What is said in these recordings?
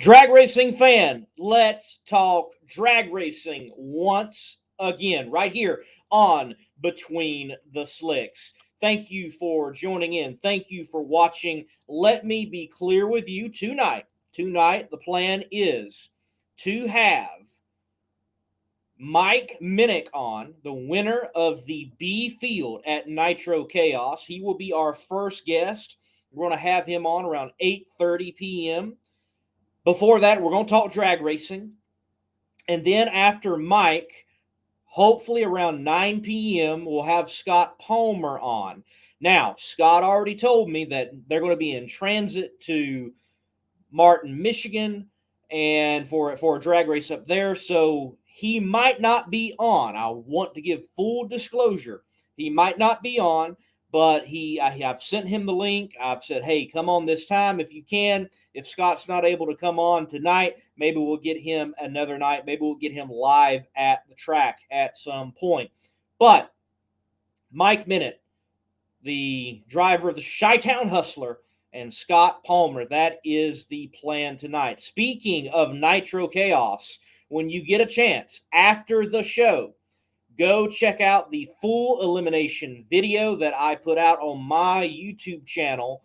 Drag racing fan, let's talk drag racing once again, right here on Between the Slicks. Thank you for joining in. Thank you for watching. Let me be clear with you tonight. Tonight, the plan is to have Mike Minnick on, the winner of the B field at Nitro Chaos. He will be our first guest. We're going to have him on around 8:30 p.m. Before that, we're going to talk drag racing. And then after Mike, hopefully around 9 p.m., we'll have Scott Palmer on. Now, Scott already told me that they're going to be in transit to Martin, Michigan, and for a drag race up there. So he might not be on. I want to give full disclosure. He might not be on, but I've sent him the link. I've said, hey, come on this time if you can. If Scott's not able to come on tonight, maybe we'll get him another night. Maybe we'll get him live at the track at some point. But Mike Minnick, the driver of the Chi-Town Hustler, and Scott Palmer, that is the plan tonight. Speaking of Nitro Chaos, when you get a chance after the show, go check out the full elimination video that I put out on my YouTube channel.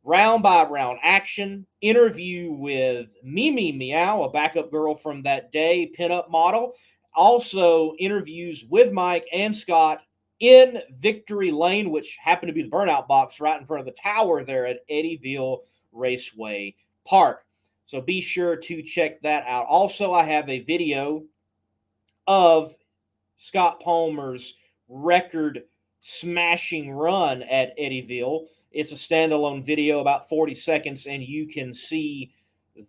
Round by round action, interview with Mimi Meow, a backup girl from that day, pinup model. Also interviews with Mike and Scott in Victory Lane, which happened to be the burnout box right in front of the tower there at Eddyville Raceway Park. So be sure to check that out. Also, I have a video of Scott Palmer's record smashing run at Eddyville. It's a standalone video, about 40 seconds, and you can see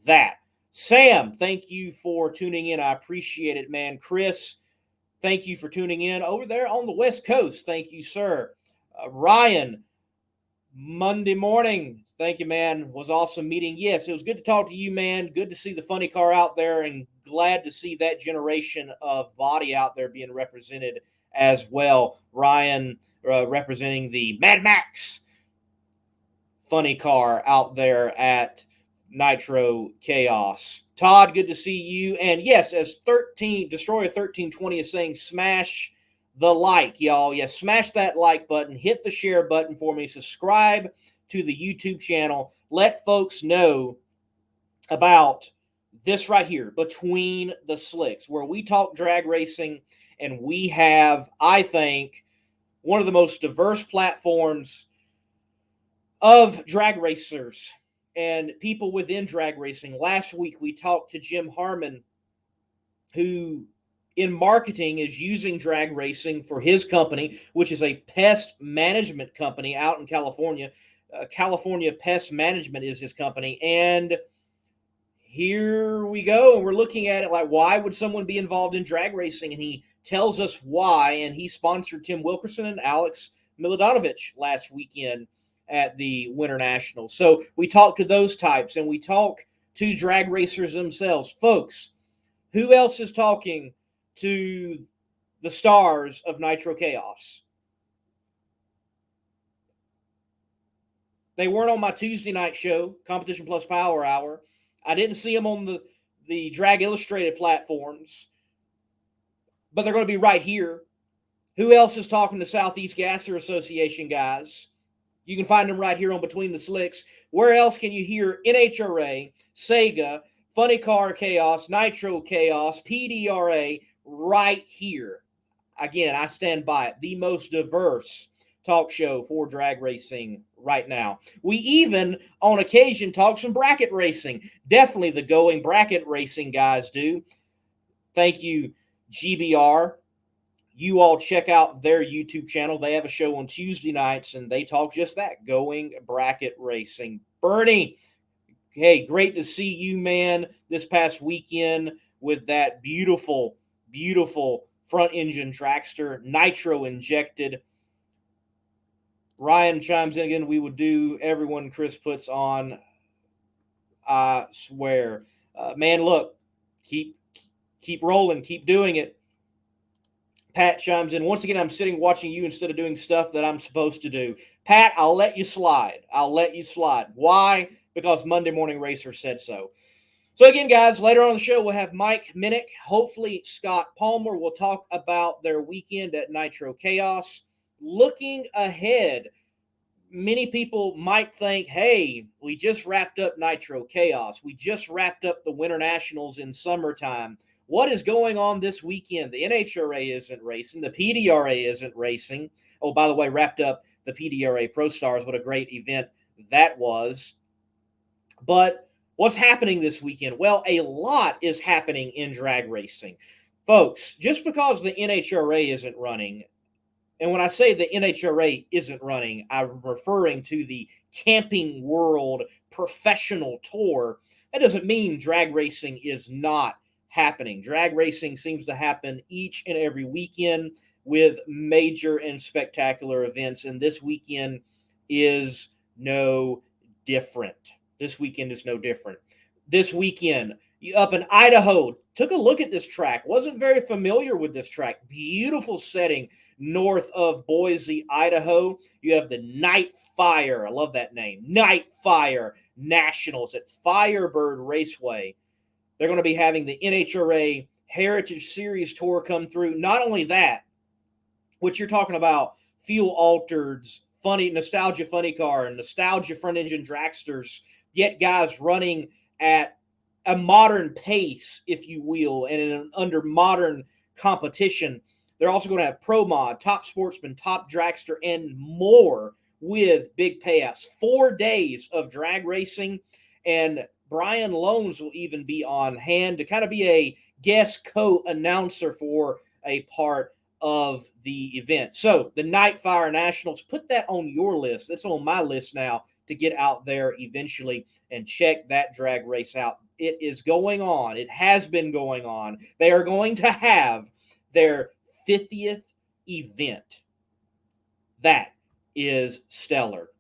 that. Sam, thank you for tuning in. I appreciate it, man. Chris, thank you for tuning in over there on the West Coast. Thank you, sir. Ryan, Monday morning. Thank you, man. Was awesome meeting. Yes, it was good to talk to you, man. Good to see the funny car out there, and glad to see that generation of body out there being represented as well. Ryan representing the Mad Max funny car out there at Nitro Chaos. Todd, good to see you. And yes, as Destroyer 1320 is saying, smash the like, y'all. Yes, smash that like button. Hit the share button for me. Subscribe to the YouTube channel. Let folks know about this right here, Between the Slicks, where we talk drag racing, and we have, I think, one of the most diverse platforms of drag racers and people within drag racing. Last week, we talked to Jim Harmon, who in marketing is using drag racing for his company, which is a pest management company out in California. California Pest Management is his company. And here we go. And we're looking at it like, why would someone be involved in drag racing? And he tells us why. And he sponsored Tim Wilkerson and Alex Milodanovich last weekend at the Winter National. So we talk to those types, and we talk to drag racers themselves. Folks, who else is talking to the stars of Nitro Chaos? They weren't on my Tuesday night show, Competition Plus Power Hour. I didn't see them on the Drag Illustrated platforms, but they're going to be right here. Who else is talking to Southeast Gasser Association guys? You can find them right here on Between the Slicks. Where else can you hear NHRA, Sega, Funny Car Chaos, Nitro Chaos, PDRA right here? Again, I stand by it. The most diverse talk show for drag racing right now. We even, on occasion, talk some bracket racing. Definitely the Going Bracket Racing guys do. Thank you, GBR. You all check out their YouTube channel. They have a show on Tuesday nights, and they talk just that, Going Bracket Racing. Bernie, hey, great to see you, man, this past weekend with that beautiful, beautiful front-engine dragster, nitro injected. Ryan chimes in again. We would do everyone Chris puts on, I swear. Man, look, keep rolling, keep doing it. Pat chimes in. Once again, I'm sitting watching you instead of doing stuff that I'm supposed to do. Pat, I'll let you slide. I'll let you slide. Why? Because Monday Morning Racer said so. So again, guys, later on the show, we'll have Mike Minnick. Hopefully, Scott Palmer will talk about their weekend at Nitro Chaos. Looking ahead, many people might think, hey, we just wrapped up Nitro Chaos. We just wrapped up the Winter Nationals in summertime. What is going on this weekend? The NHRA isn't racing. The PDRA isn't racing. Oh, by the way, wrapped up the PDRA Pro Stars. What a great event that was. But what's happening this weekend? Well, a lot is happening in drag racing. Folks, just because the NHRA isn't running, and when I say the NHRA isn't running, I'm referring to the Camping World Professional Tour. That doesn't mean drag racing is not happening. Drag racing seems to happen each and every weekend with major and spectacular events, and this weekend is no different. This weekend is no different. This weekend, up in Idaho, took a look at this track. Wasn't very familiar with this track. Beautiful setting north of Boise, Idaho. You have the Night Fire. I love that name. Night Fire Nationals at Firebird Raceway. They're going to be having the NHRA Heritage Series Tour come through. Not only that, what you're talking about, fuel altered, funny, nostalgia funny car, and nostalgia front engine dragsters, yet guys running at a modern pace, if you will, and under modern competition. They're also going to have Pro Mod, Top Sportsman, Top Dragster, and more with big payouts. 4 days of drag racing, and Brian Loans will even be on hand to kind of be a guest co-announcer for a part of the event. So the Night Fire Nationals, put that on your list. That's on my list now to get out there eventually and check that drag race out. It is going on. It has been going on. They are going to have their 50th event. That is stellar.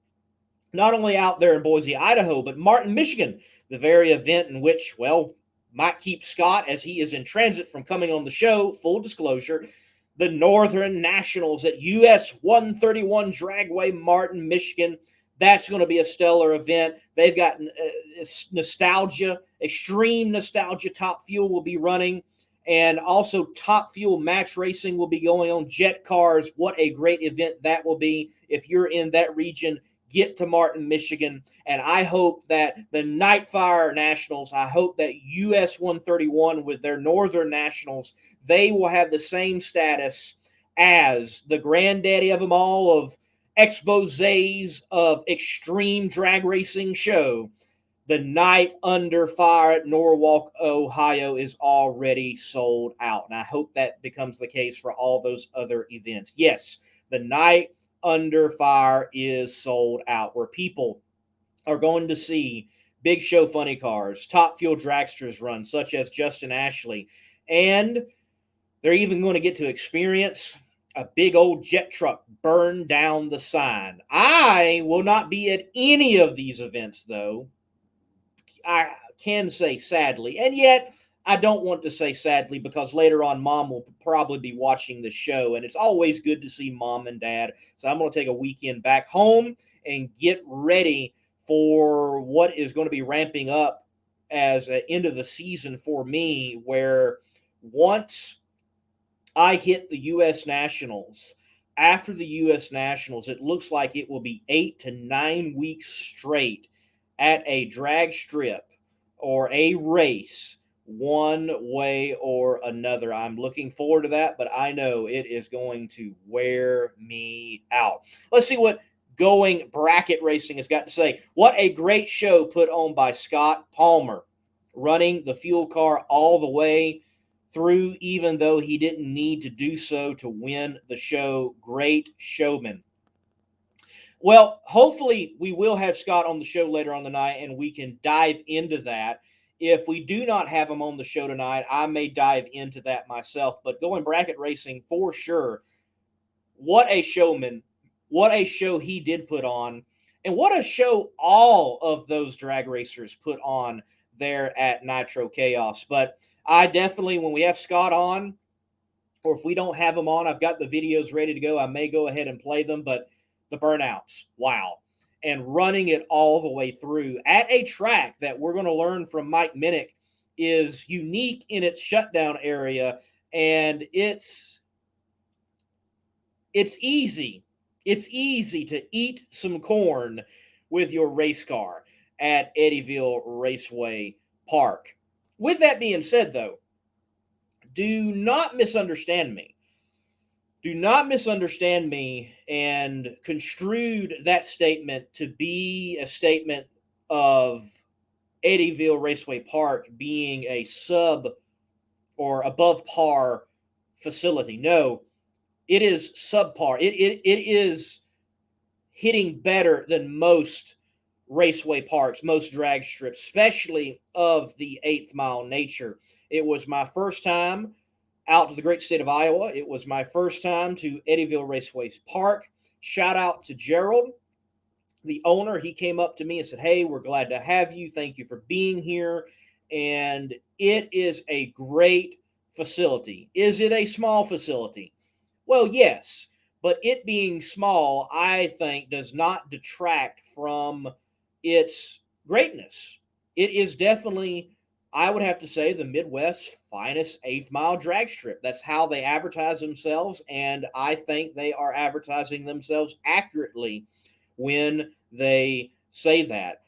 Not only out there in Boise, Idaho, but Martin, Michigan, the very event in which, well, might keep Scott as he is in transit from coming on the show, full disclosure, the Northern Nationals at US 131 Dragway, Martin, Michigan. That's going to be a stellar event. They've got nostalgia, extreme nostalgia. Top Fuel will be running. And also Top Fuel Max Racing will be going on. Jet Cars, what a great event that will be. If you're in that region, get to Martin, Michigan. And I hope that the Night Fire Nationals, I hope that US 131 with their Northern Nationals, they will have the same status as the granddaddy of them all of exposés of extreme drag racing show. The Night Under Fire at Norwalk, Ohio is already sold out. And I hope that becomes the case for all those other events. Yes, the Night Under Fire is sold out, where people are going to see big show funny cars, Top Fuel dragsters run, such as Justin Ashley. And they're even going to get to experience a big old jet truck burn down the sign. I will not be at any of these events, though. I can say sadly, and yet I don't want to say sadly because later on Mom will probably be watching the show, and it's always good to see Mom and Dad. So I'm going to take a weekend back home and get ready for what is going to be ramping up as an end of the season for me, where once I hit the U.S. Nationals, after the U.S. Nationals, it looks like it will be 8 to 9 weeks straight at a drag strip or a race one way or another. I'm looking forward to that, but I know it is going to wear me out. Let's see what Going Bracket Racing has got to say. What a great show put on by Scott Palmer, running the fuel car all the way through, even though he didn't need to do so to win the show. Great showman. Well, hopefully we will have Scott on the show later on tonight, and we can dive into that. If we do not have him on the show tonight, I may dive into that myself. But Going Bracket Racing, for sure, what a showman. What a show he did put on. And what a show all of those drag racers put on there at Nitro Chaos. But I definitely, when we have Scott on, or if we don't have him on, I've got the videos ready to go. I may go ahead and play them, but the burnouts, wow. And running it all the way through at a track that we're going to learn from Mike Minnick is unique in its shutdown area, and it's easy. It's easy to eat some corn with your race car at Eddyville Raceway Park. With that being said, though, do not misunderstand me. Do not misunderstand me and construed that statement to be a statement of Eddyville Raceway Park being a sub or above par facility. No, it is subpar. It is hitting better than most raceway parks, most drag strips, especially of the 8th mile nature. It was my first time out to the great state of Iowa. It was my first time to Eddyville Raceway Park. Shout out to Gerald, the owner. He came up to me and said, "Hey, we're glad to have you. Thank you for being here." And it is a great facility. Is it a small facility? Well, yes, but it being small, I think, does not detract from its greatness. It is definitely, I would have to say, the Midwest's finest 8th mile drag strip. That's how they advertise themselves, and I think they are advertising themselves accurately when they say that.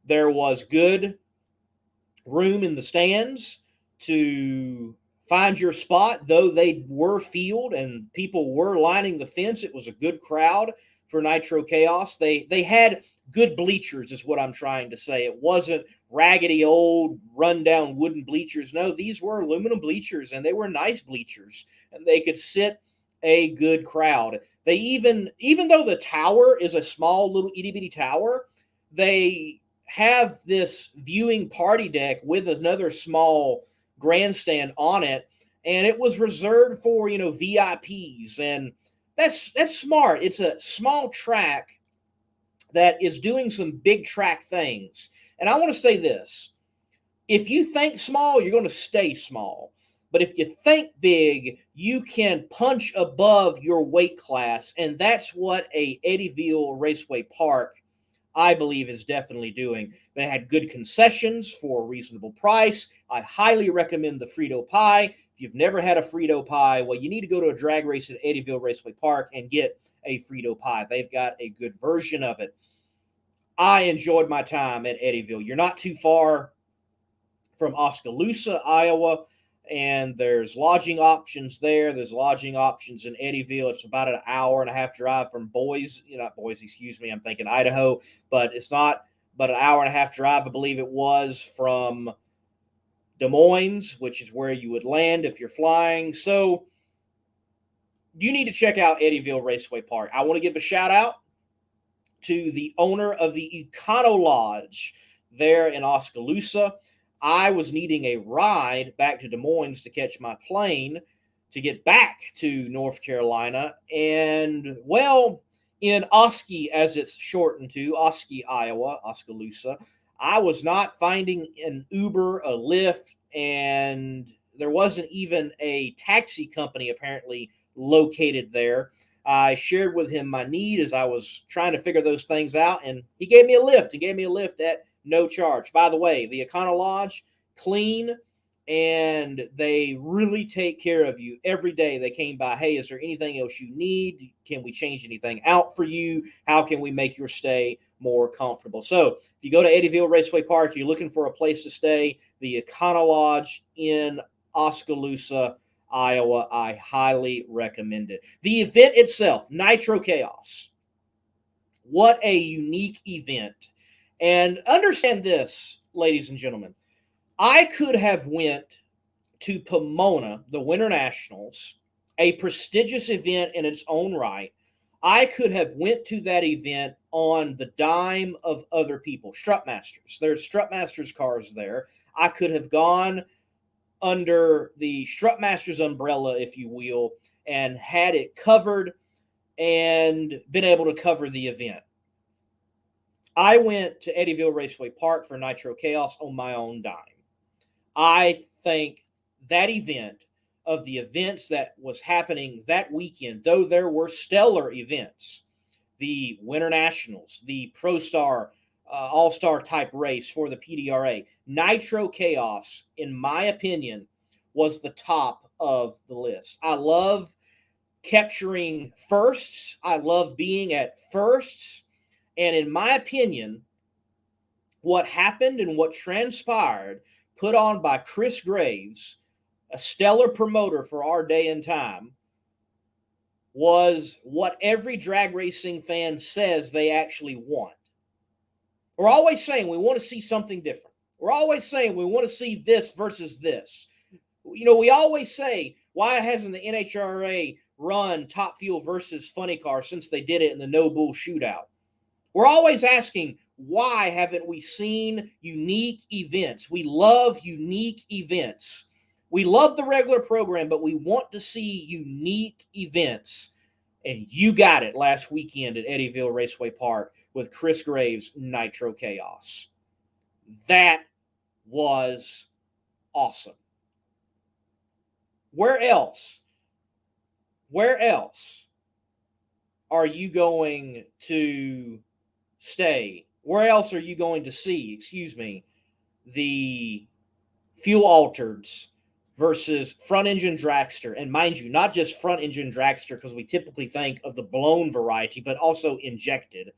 There was good room in the stands to find your spot, though they were filled and people were lining the fence. It was a good crowd for Nitro Chaos. They had good bleachers, is what I'm trying to say. It wasn't raggedy old rundown wooden bleachers. No, these were aluminum bleachers, and they were nice bleachers, and they could sit a good crowd. They even though the tower is a small little itty bitty tower, they have this viewing party deck with another small grandstand on it, and it was reserved for VIPs, and that's smart. It's a small track that is doing some big track things. And I want to say this: if you think small, you're going to stay small. But if you think big, you can punch above your weight class, and that's what a Eddyville Raceway Park, I believe, is definitely doing. They had good concessions for a reasonable price. I highly recommend the Frito pie. If you've never had a Frito pie, well, you need to go to a drag race at Eddyville Raceway Park and get a Frito pie. They've got a good version of it. I enjoyed my time at Eddyville. You're not too far from Oskaloosa, Iowa, and there's lodging options there. There's lodging options in Eddyville. It's about an hour and a half drive from Boise. Not Boise, excuse me. I'm thinking Idaho, but it's not but an hour and a half drive, I believe it was, from Des Moines, which is where you would land if you're flying. So you need to check out Eddyville Raceway Park. I want to give a shout out to the owner of the Econo Lodge there in Oskaloosa. I was needing a ride back to Des Moines to catch my plane to get back to North Carolina. And, well, in Oski, as it's shortened to, Oski, Iowa, Oskaloosa, I was not finding an Uber, a Lyft, and there wasn't even a taxi company apparently located there. I shared with him my need as I was trying to figure those things out, and he gave me a lift. He gave me a lift at no charge. By the way, the Econo Lodge, clean, and they really take care of you every day. They came by, "Hey, is there anything else you need? Can we change anything out for you? How can we make your stay more comfortable?" So if you go to Eddyville Raceway Park, you're looking for a place to stay, the Econo Lodge in Oskaloosa, Iowa, I highly recommend it. The event itself, Nitro Chaos, what a unique event. And understand this, ladies and gentlemen, I could have went to Pomona, the Winter Nationals, a prestigious event in its own right. I could have went to that event on the dime of other people, Strutmasters. There's Strutmasters cars there. I could have gone under the Strutmasters umbrella, if you will, and had it covered and been able to cover the event. I went to Eddyville Raceway Park for Nitro Chaos on my own dime. I think that event, of the events that was happening that weekend, though there were stellar events, the Winter Nationals, the ProStar all-star type race for the PDRA. Nitro Chaos, in my opinion, was the top of the list. I love capturing firsts. I love being at firsts. And in my opinion, what happened and what transpired, put on by Chris Graves, a stellar promoter for our day and time, was what every drag racing fan says they actually want. We're always saying we want to see something different. We're always saying we want to see this versus this. We always say, why hasn't the NHRA run Top Fuel versus Funny Car since they did it in the No Bull Shootout? We're always asking, why haven't we seen unique events? We love unique events. We love the regular program, but we want to see unique events. And you got it last weekend at Eddyville Raceway Park with Chris Graves' Nitro Chaos. That was awesome. Where else are you going to stay? Where else are you going to see, the fuel altereds versus front engine dragster? And mind you, not just front engine dragster, because we typically think of the blown variety, but also injected.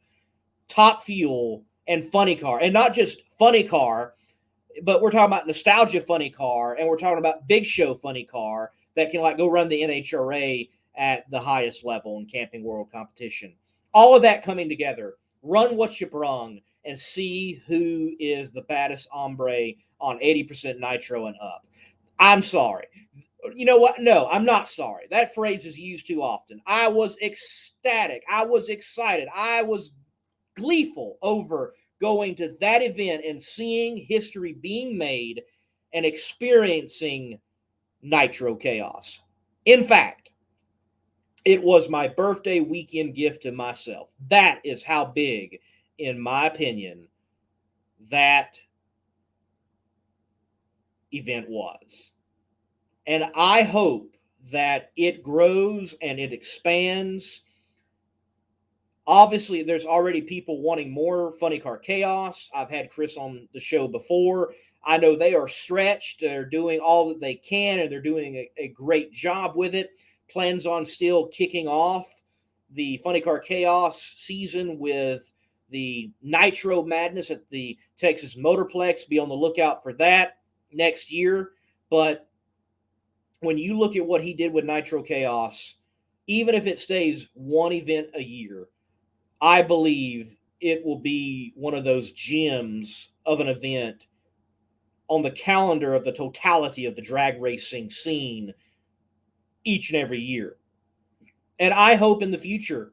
Top Fuel and Funny Car. And not just Funny Car, but we're talking about nostalgia Funny Car, and we're talking about big show Funny Car that can go run the NHRA at the highest level in Camping World competition. All of that coming together. Run what you brung and see who is the baddest hombre on 80% nitro and up. I'm sorry. You know what? No, I'm not sorry. That phrase is used too often. I was ecstatic. I was excited. I was gleeful over going to that event and seeing history being made and experiencing Nitro Chaos. In fact, it was my birthday weekend gift to myself. That is how big, in my opinion, that event was. And I hope that it grows and it expands. Obviously, there's already people wanting more Funny Car Chaos. I've had Chris on the show before. I know they are stretched. They're doing all that they can, and they're doing a great job with it. Plans on still kicking off the Funny Car Chaos season with the Nitro Madness at the Texas Motorplex. Be on the lookout for that next year. But when you look at what he did with Nitro Chaos, even if it stays one event a year, I believe it will be one of those gems of an event on the calendar of the totality of the drag racing scene each and every year. And I hope in the future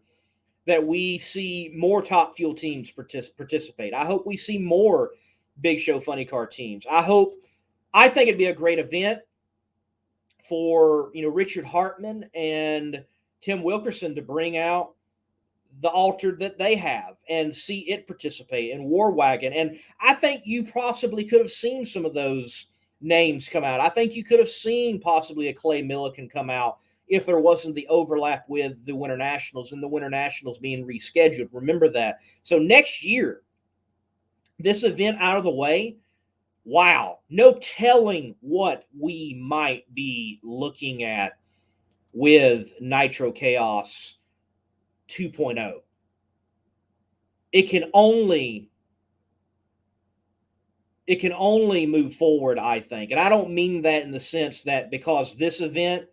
that we see more Top Fuel teams participate. I hope we see more Big Show Funny Car teams. I think it'd be a great event for, Richard Hartman and Tim Wilkerson to bring out the altered that they have and see it participate, and War Wagon. And I think you possibly could have seen some of those names come out. I think you could have seen possibly a Clay Milliken come out if there wasn't the overlap with the Winter Nationals and the Winter Nationals being rescheduled. Remember that. So next year, this event out of the way, wow, no telling what we might be looking at with Nitro Chaos 2.0. It can only move forward, I think. And I don't mean that in the sense that because this event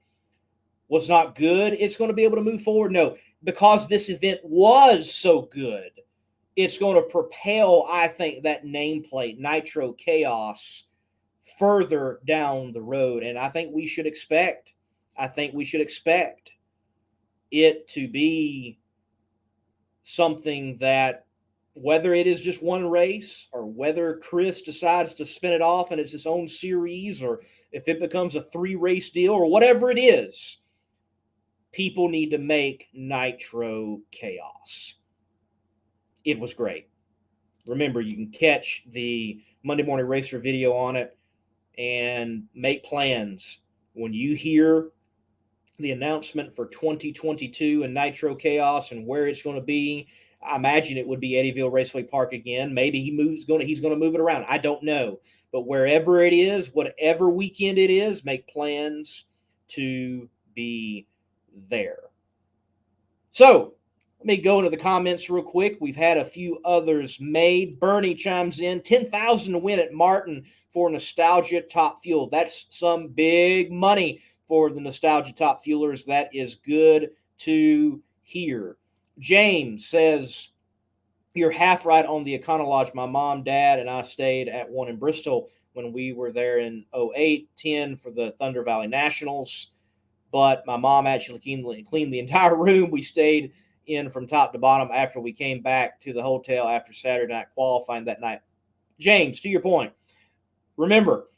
was not good, it's going to be able to move forward. No, because this event was so good, it's going to propel, I think, that nameplate, Nitro Chaos, further down the road. And I think we should expect it to be something that, whether it is just one race or whether Chris decides to spin it off and it's its own series, or if it becomes a 3-race deal or whatever it is, people need to make Nitro Chaos. It was great. Remember, you can catch the Monday Morning Racer video on it and make plans. When you hear the announcement for 2022 and Nitro Chaos and where it's going to be, I imagine it would be Eddyville Raceway Park again. Maybe he's going to move it around. I don't know. But wherever it is, whatever weekend it is, make plans to be there. So let me go into the comments real quick. We've had a few others made. Bernie chimes in, 10,000 to win at Martin for Nostalgia Top Fuel. That's some big money for the Nostalgia Top Fuelers. That is good to hear. James says, you're half right on the Econo Lodge. My mom, dad, and I stayed at one in Bristol when we were there in 08-10 for the Thunder Valley Nationals. But my mom actually cleaned the entire room. We stayed in from top to bottom after we came back to the hotel after Saturday night qualifying that night. James, to your point, remember,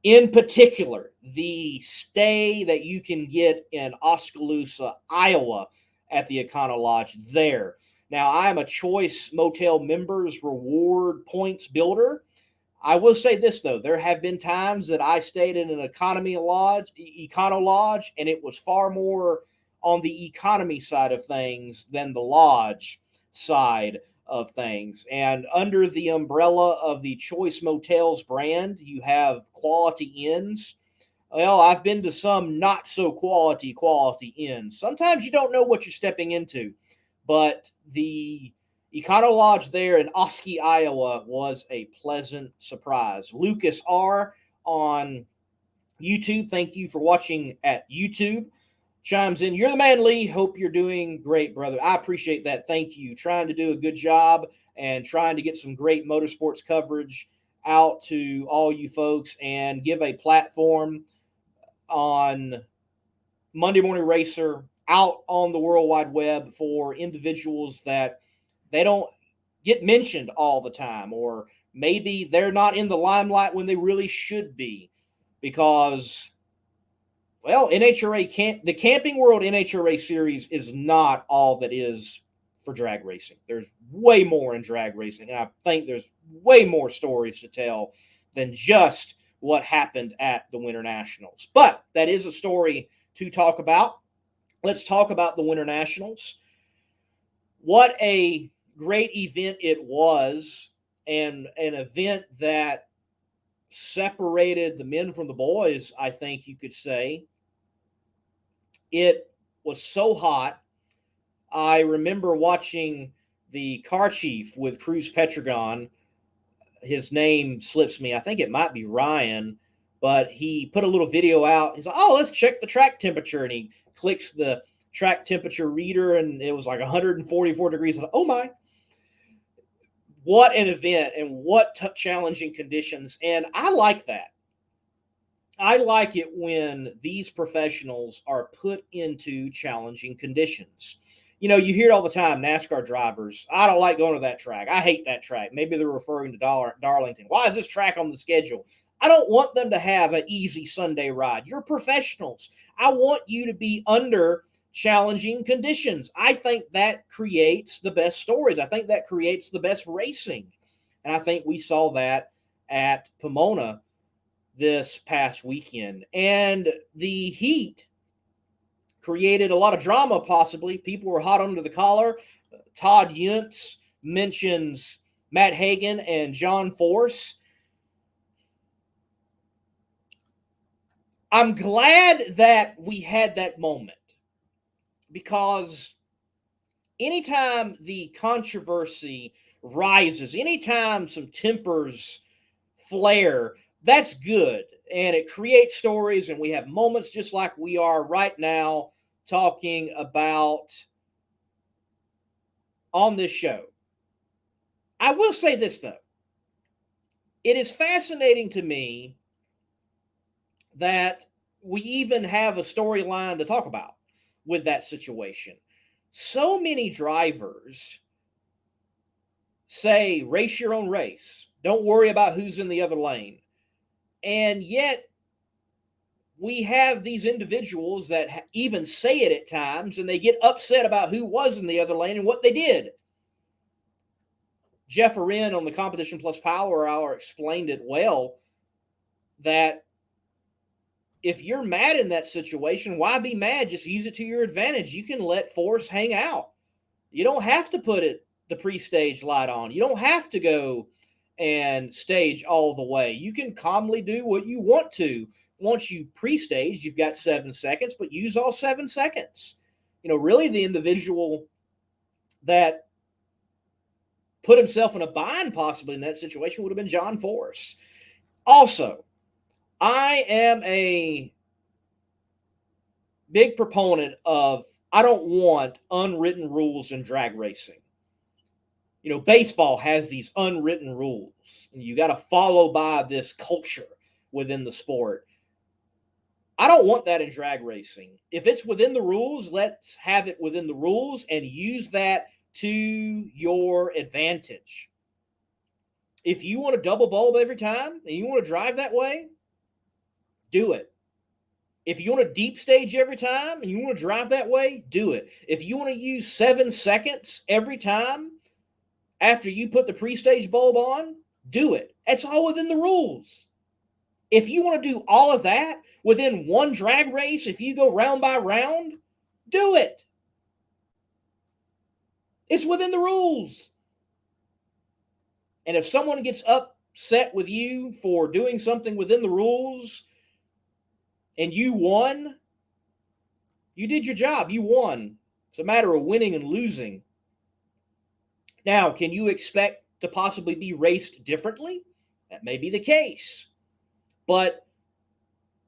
in particular, the stay that you can get in Oskaloosa, Iowa at the Econo Lodge there. Now, I am a Choice Motel Members Reward Points builder. I will say this, though. There have been times that I stayed in an Econo Lodge, and it was far more on the economy side of things than the lodge side of things. And under the umbrella of the Choice Motels brand, you have quality inns. Well, I've been to some not so quality inns. Sometimes you don't know what you're stepping into, but the Econo Lodge there in Oskey, Iowa was a pleasant surprise. Lucas R. on YouTube, thank you for watching at YouTube. Chimes in, you're the man, Lee. Hope you're doing great, brother. I appreciate that. Thank you. Trying to do a good job and trying to get some great motorsports coverage out to all you folks and give a platform on Monday Morning Racer out on the World Wide Web for individuals that they don't get mentioned all the time, or maybe they're not in the limelight when they really should be, because, well, the Camping World NHRA series is not all that is for drag racing. There's way more in drag racing, and I think there's way more stories to tell than just what happened at the Winter Nationals. But that is a story to talk about. Let's talk about the Winter Nationals. What a great event it was, and an event that separated the men from the boys, I think you could say. It was so hot. I remember watching the car chief with Cruz Petragon. His name slips me. I think it might be Ryan, but he put a little video out. He's like, oh, let's check the track temperature. And he clicks the track temperature reader, and it was like 144 degrees. Oh, my. What an event, and what challenging conditions. And I like that. I like it when these professionals are put into challenging conditions. You know, you hear it all the time, NASCAR drivers, I don't like going to that track. I hate that track. Maybe they're referring to Darlington. Why is this track on the schedule? I don't want them to have an easy Sunday ride. You're professionals. I want you to be under challenging conditions. I think that creates the best stories. I think that creates the best racing. And I think we saw that at Pomona this past weekend. And the heat created a lot of drama, possibly. People were hot under the collar. Todd Yuntz mentions Matt Hagan and John Force. I'm glad that we had that moment, because anytime the controversy rises, anytime some tempers flare, that's good. And it creates stories, and we have moments just like we are right now talking about on this show. I will say this, though. It is fascinating to me that we even have a storyline to talk about with that situation. So many drivers say, race your own race. Don't worry about who's in the other lane. And yet we have these individuals that even say it at times, and they get upset about who was in the other lane and what they did. Jeff Arend on the Competition Plus Power Hour explained it well, that if you're mad in that situation, why be mad? Just use it to your advantage. You can let Force hang out. You don't have to put the pre-stage light on. You don't have to go and stage all the way. You can calmly do what you want to. Once you pre-stage, you've got 7 seconds, but use all 7 seconds. Really the individual that put himself in a bind possibly in that situation would have been John Force. Also, I am a big proponent of, I don't want unwritten rules in drag racing. Baseball has these unwritten rules, and you got to follow by this culture within the sport. I don't want that in drag racing. If it's within the rules, let's have it within the rules and use that to your advantage. If you want to double bulb every time and you want to drive that way, do it. If you want to deep stage every time and you want to drive that way, do it. If you want to use 7 seconds every time after you put the pre-stage bulb on, do it. It's all within the rules. If you want to do all of that within one drag race, if you go round by round, do it. It's within the rules. And if someone gets upset with you for doing something within the rules and you won, you did your job. You won. It's a matter of winning and losing. Now, can you expect to possibly be raced differently? That may be the case. But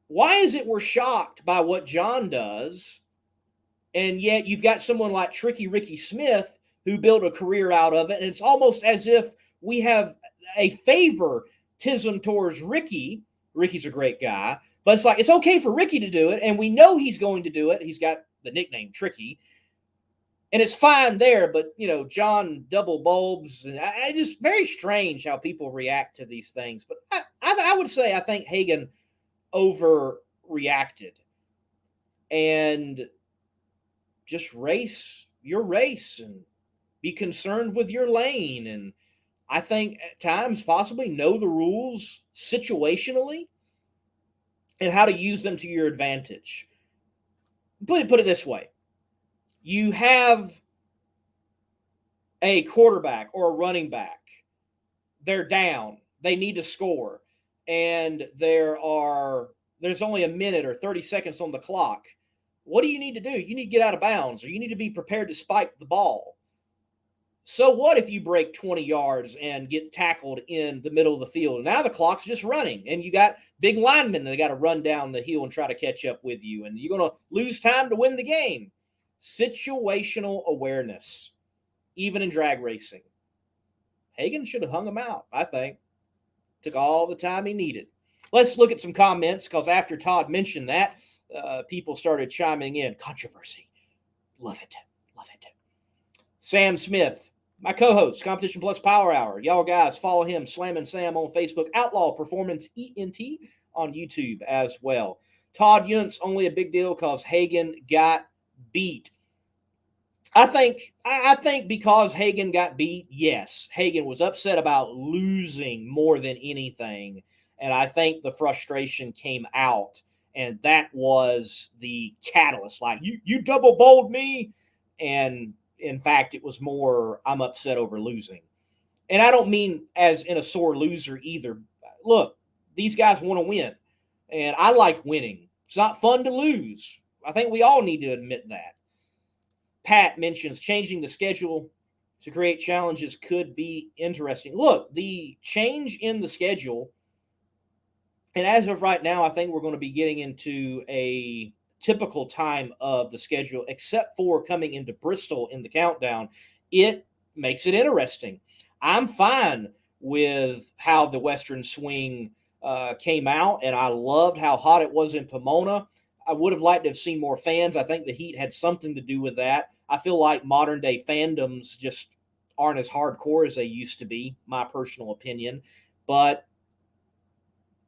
why is it we're shocked by what John does, and yet you've got someone like Tricky Ricky Smith who built a career out of it, and it's almost as if we have a favoritism towards Ricky. Ricky's a great guy, but it's like it's okay for Ricky to do it, and we know he's going to do it. He's got the nickname Tricky, and it's fine there, but, John double bulbs, and I just very strange how people react to these things. But I would say I think Hagan overreacted, and just race your race and be concerned with your lane. And I think at times possibly know the rules situationally and how to use them to your advantage. Put it this way. You have a quarterback or a running back. They're down. They need to score. And there's only a minute or 30 seconds on the clock. What do you need to do? You need to get out of bounds, or you need to be prepared to spike the ball. So what if you break 20 yards and get tackled in the middle of the field? Now the clock's just running, and you got big linemen that got to run down the hill and try to catch up with you, and you're going to lose time to win the game. Situational awareness, even in drag racing. Hagan should have hung him out, I think. Took all the time he needed. Let's look at some comments, because after Todd mentioned that, people started chiming in. Controversy. Love it. Love it. Sam Smith, my co-host, Competition Plus Power Hour. Y'all guys follow him, Slammin' Sam on Facebook, Outlaw Performance ENT on YouTube as well. Todd Yuntz, only a big deal because Hagan got beat. I think because Hagan got beat, yes, Hagan was upset about losing more than anything. And I think the frustration came out, and that was the catalyst. Like, you double bowled me. And in fact, it was more, I'm upset over losing. And I don't mean as in a sore loser either. Look, these guys want to win, and I like winning. It's not fun to lose. I think we all need to admit that. Pat mentions changing the schedule to create challenges could be interesting. Look, the change in the schedule, and as of right now, I think we're going to be getting into a typical time of the schedule, except for coming into Bristol in the countdown. It makes it interesting. I'm fine with how the Western Swing came out, and I loved how hot it was in Pomona. I would have liked to have seen more fans. I think the heat had something to do with that. I feel like modern day fandoms just aren't as hardcore as they used to be, my personal opinion. But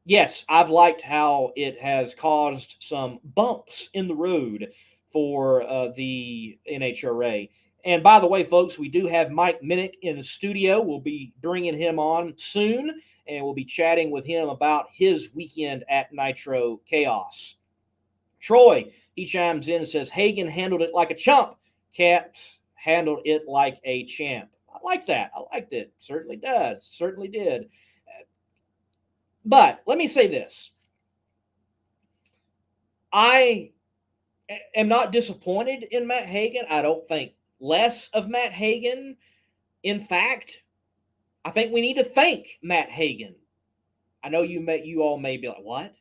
yes, I've liked how it has caused some bumps in the road for the NHRA. And by the way, folks, we do have Mike Minnick in the studio. We'll be bringing him on soon, and we'll be chatting with him about his weekend at Nitro Chaos. Troy, he chimes in and says, Hagan handled it like a chump. Caps handled it like a champ. I like that. I liked it. Certainly does. Certainly did. But let me say this. I am not disappointed in Matt Hagan. I don't think less of Matt Hagan. In fact, I think we need to thank Matt Hagan. I know you all may be like, what?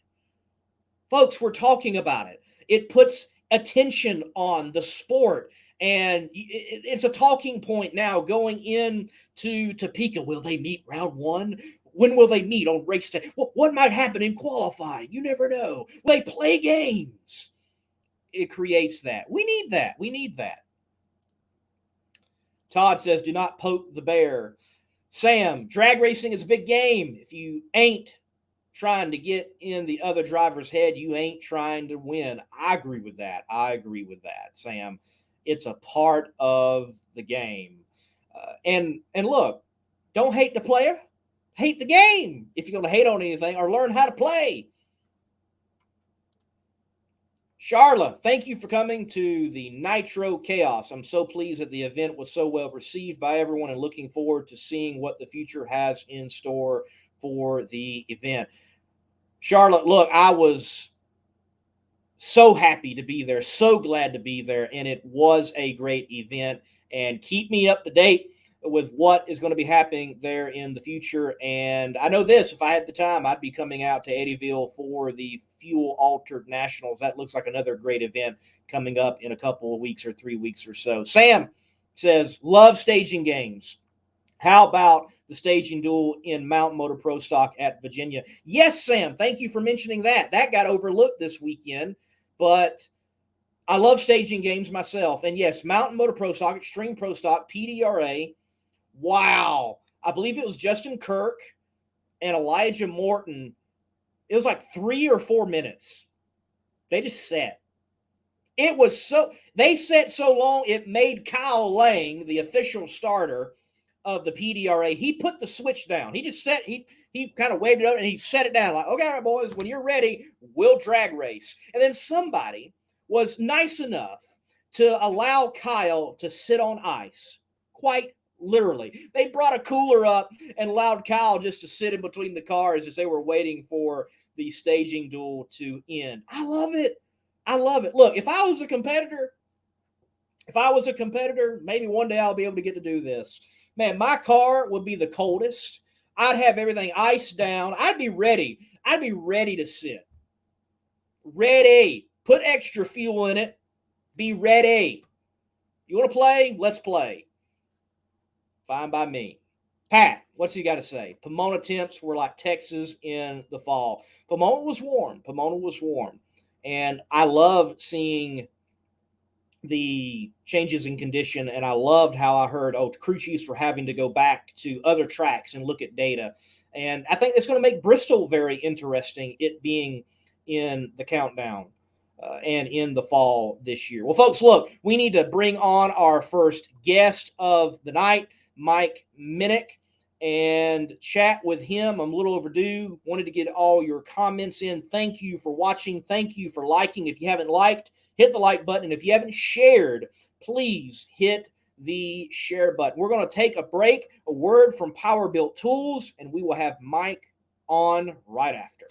Folks, we're talking about it. It puts attention on the sport, and it's a talking point now going into Topeka. Will they meet round one? When will they meet on race day? What might happen in qualifying? You never know. They play games. It creates that. We need that. We need that. Todd says, do not poke the bear. Sam, drag racing is a big game. If you ain't trying to get in the other driver's head, you ain't trying to win. I agree with that. Sam. It's a part of the game. And look, don't hate the player. Hate the game if you're going to hate on anything, or learn how to play. Charla, thank you for coming to the Nitro Chaos. I'm so pleased that the event was so well received by everyone, and looking forward to seeing what the future has in store for the event. Charlotte, look, I was so happy to be there, so glad to be there, and it was a great event. And keep me up to date with what is going to be happening there in the future. And I know this, if I had the time, I'd be coming out to Eddyville for the Fuel Altered Nationals. That looks like another great event coming up in a couple of weeks or 3 weeks or so. Sam says, love staging games. How about the staging duel in Mountain Motor Pro Stock at Virginia? Yes, Sam, thank you for mentioning that. That got overlooked this weekend, but I love staging games myself. And yes, Mountain Motor Pro Stock, Extreme Pro Stock, PDRA. Wow. I believe it was Justin Kirk and Elijah Morton. It was like 3 or 4 minutes. They just sat. They sat so long, it made Kyle Lang, the official starter of the PDRA, he put the switch down. He just set, he kind of waved it up and he set it down like, okay, all right, boys, when you're ready, we'll drag race. And then somebody was nice enough to allow Kyle to sit on ice, quite literally. They brought a cooler up and allowed Kyle just to sit in between the cars as they were waiting for the staging duel to end. I love it. I love it. Look, if I was a competitor, maybe one day I'll be able to get to do this. Man, my car would be the coldest. I'd have everything iced down. I'd be ready. I'd be ready to sit. Ready. Put extra fuel in it. Be ready. You want to play? Let's play. Fine by me. Pat, what's he got to say? Pomona temps were like Texas in the fall. Pomona was warm. And I love seeing the changes in condition, and I loved how I heard, crew chiefs were having to go back to other tracks and look at data. And I think it's going to make Bristol very interesting, it being in the countdown and in the fall this year. Well, folks, look, we need to bring on our first guest of the night, Mike Minnick, and chat with him. I'm a little overdue. Wanted to get all your comments in. Thank you for watching. Thank you for liking. If you haven't liked, hit the like button. And if you haven't shared, please hit the share button. We're going to take a break, a word from Power Built Tools, and we will have Mike on right after.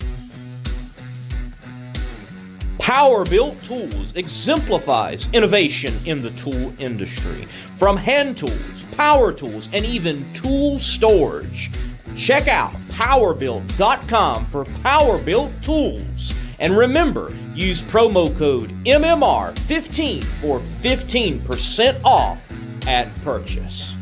Power Built Tools exemplifies innovation in the tool industry. From hand tools, power tools, and even tool storage. Check out powerbuilt.com for Power Built Tools. And remember, use promo code MMR15 for 15% off at purchase.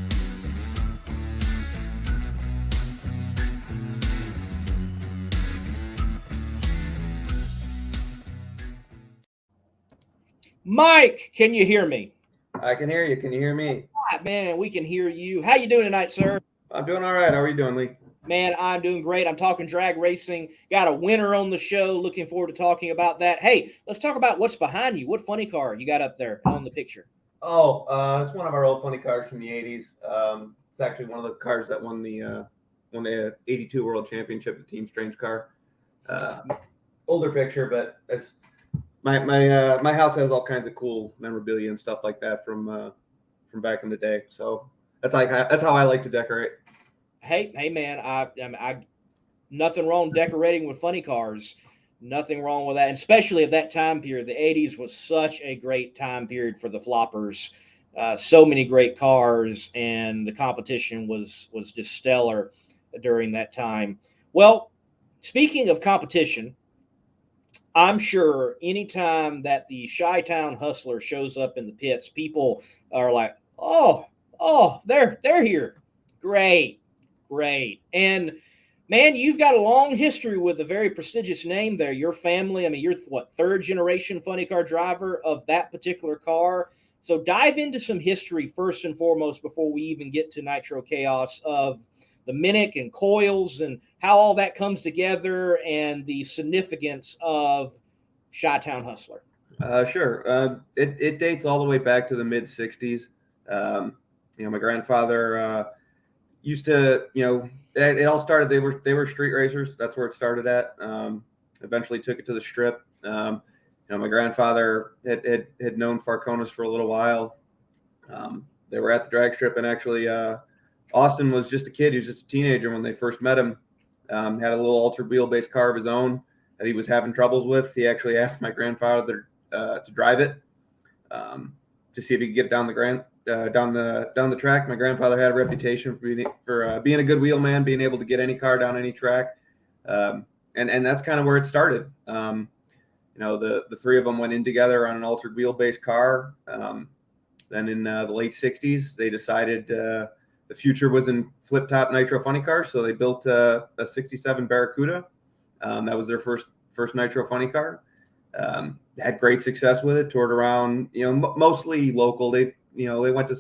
Mike, can you hear me? I can hear you. Can you hear me? Right, man, we can hear you. How you doing tonight, sir? I'm doing all right. How are you doing, Lee? Man, I'm doing great. I'm talking drag racing. Got a winner on the show. Looking forward to talking about that. Hey, let's talk about what's behind you. What funny car you got up there on the picture? Oh, it's one of our old funny cars from the 80s. It's actually one of the cars that won the 82 World Championship, the Team Strange car. Older picture, but it's my house has all kinds of cool memorabilia and stuff like that from from back in the day. So that's how I like to decorate. Hey, man, I nothing wrong decorating with funny cars. Nothing wrong with that, and especially at that time period. The 80s was such a great time period for the floppers. So many great cars, and the competition was just stellar during that time. Well, speaking of competition, I'm sure anytime that the Chi-Town Hustler shows up in the pits, people are like, "Oh, they're here, great, great." And man, you've got a long history with a very prestigious name there. Your family, I mean, you're what, third generation funny car driver of that particular car. So dive into some history first and foremost before we even get to Nitro Chaos of the Minick and coils and how all that comes together and the significance of Chi-Town Hustler. Sure. It dates all the way back to the mid '60s. My grandfather used to, it all started. They were street racers. That's where it started at. Eventually took it to the strip. My grandfather had known Farconis for a little while. They were at the drag strip, and actually, Austin was just a kid. He was just a teenager when they first met him. Had a little altered wheelbase car of his own that he was having troubles with. He actually asked my grandfather to drive it to see if he could get down the track. My grandfather had a reputation for being a good wheelman, being able to get any car down any track, and that's kind of where it started. The three of them went in together on an altered wheelbase car. Then in the late '60s, they decided the future was in flip-top nitro funny cars, so they built a '67 Barracuda. That was their first nitro funny car. Had great success with it. Toured around, mostly local. They went to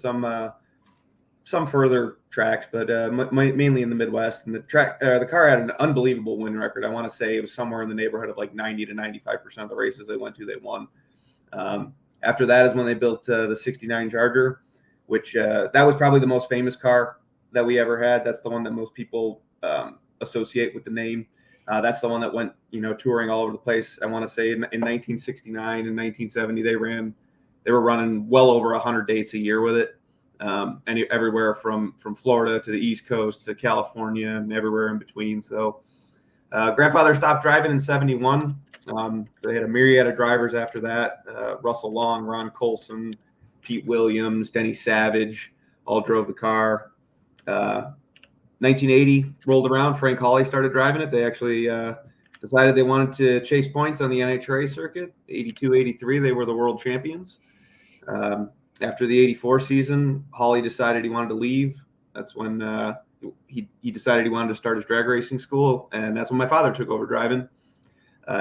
some further tracks, but mainly in the Midwest. And the car had an unbelievable win record. I want to say it was somewhere in the neighborhood of like 90 to 95% of the races they went to, they won. After that is when they built the '69 Charger, which that was probably the most famous car that we ever had. That's the one that most people associate with the name. That's the one that went, touring all over the place. I want to say in 1969 and 1970, they were running well over 100 dates a year with it. And everywhere from Florida to the East Coast to California and everywhere in between. So grandfather stopped driving in '71. They had a myriad of drivers after that. Russell Long, Ron Colson, Pete Williams, Denny Savage, all drove the car. 1980 rolled around. Frank Hawley started driving it. They actually decided they wanted to chase points on the NHRA circuit. 82, 83, they were the world champions. After the '84 season, Hawley decided he wanted to leave. That's when he decided he wanted to start his drag racing school, and that's when my father took over driving.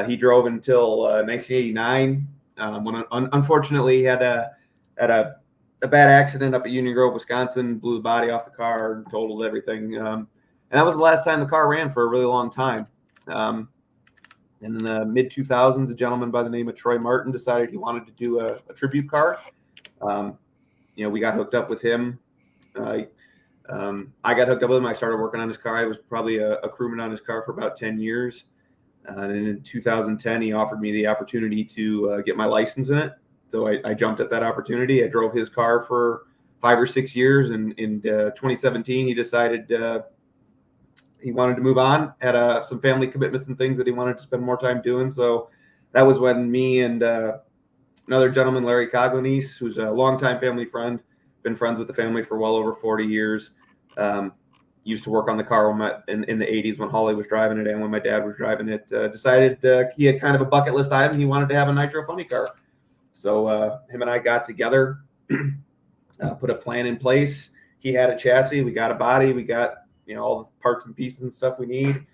He drove until 1989, when unfortunately he had a bad accident up at Union Grove, Wisconsin, blew the body off the car and totaled everything. And that was the last time the car ran for a really long time. And in the mid 2000s, a gentleman by the name of Troy Martin decided he wanted to do a tribute car. We got hooked up with him. I got hooked up with him. I started working on his car. I was probably a crewman on his car for about 10 years. And in 2010, he offered me the opportunity to get my license in it. So I jumped at that opportunity. I drove his car for 5 or 6 years. And in 2017, he decided he wanted to move on, had some family commitments and things that he wanted to spend more time doing. So that was when me and another gentleman, Larry Coglanese, who's a longtime family friend, been friends with the family for well over 40 years. Used to work on the car in the '80s when Hawley was driving it and when my dad was driving it. Decided he had kind of a bucket list item. He wanted to have a nitro funny car. So him and I got together, put a plan in place. He had a chassis. We got a body. We got all the parts and pieces and stuff we need.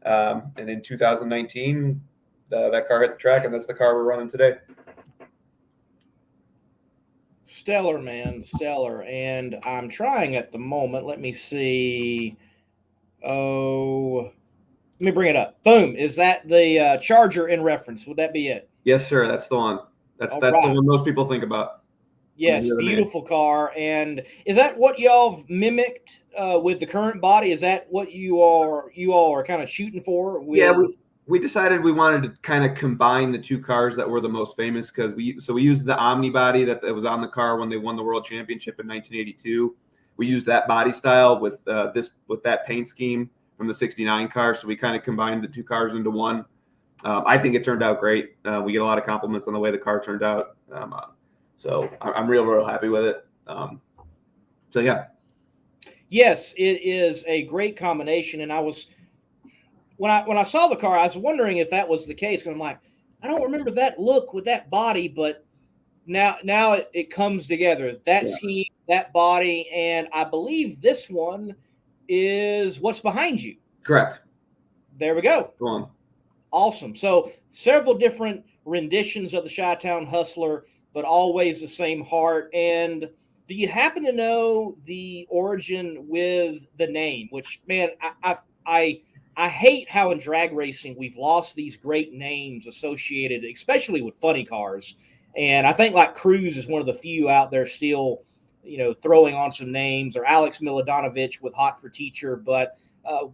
And in 2019, that car hit the track, and that's the car we're running today. Stellar, man, stellar. And I'm trying at the moment. Let me see. Oh, let me bring it up. Boom. Is that the Charger in reference? Would that be it? Yes, sir. That's the one. That's the one most people think about. Yes, beautiful car. And is that what y'all have mimicked with the current body? Is that what you all are kind of shooting for? Yeah, we decided we wanted to kind of combine the two cars that were the most famous, because we used the Omni body that was on the car when they won the World Championship in 1982. We used that body style with that paint scheme from the 69 car. So we kind of combined the two cars into one. I think it turned out great. We get a lot of compliments on the way the car turned out. So I'm real happy with it. So yeah. Yes, it is a great combination. And when I saw the car, I was wondering if that was the case. Because I'm like, I don't remember that look with that body, but now it comes together. That scheme, that body, and I believe this one is what's behind you. Correct. There we go. Go on. Awesome. So several different renditions of the Chi-Town Hustler, but always the same heart. And do you happen to know the origin with the name? Which, man, I hate how in drag racing we've lost these great names associated, especially with funny cars. And I think like Cruz is one of the few out there still, throwing on some names, or Alex Miladonovich with Hot for Teacher. But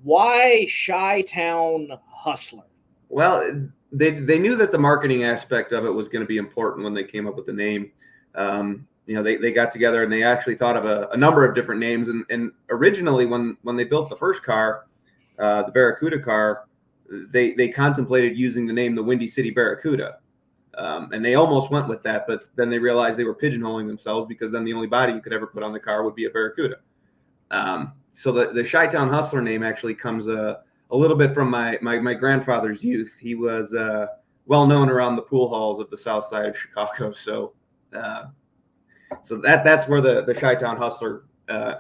why Chi-Town Hustler? Well, they knew that the marketing aspect of it was going to be important when they came up with the name. They got together and they actually thought of a number of different names. And originally, when they built the first car, the Barracuda car, they contemplated using the name the Windy City Barracuda. And they almost went with that, but then they realized they were pigeonholing themselves, because then the only body you could ever put on the car would be a Barracuda. So the Chi-Town Hustler name actually comes a little bit from my grandfather's youth. He was well known around the pool halls of the south side of Chicago. So that's where the Chi-Town Hustler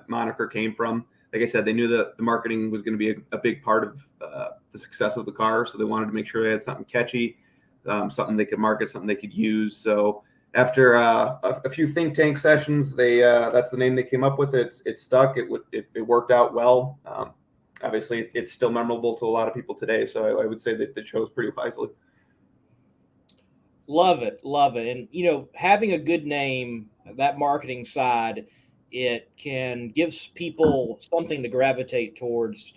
moniker came from. Like I said, they knew that the marketing was going to be a big part of the success of the car. So they wanted to make sure they had something catchy, something they could market, something they could use. So after a few think tank sessions, that's the name they came up with. It stuck. It worked out well. Obviously, it's still memorable to a lot of people today. So I would say that they chose pretty wisely. Love it. And, having a good name, that marketing side, it can give people something to gravitate towards.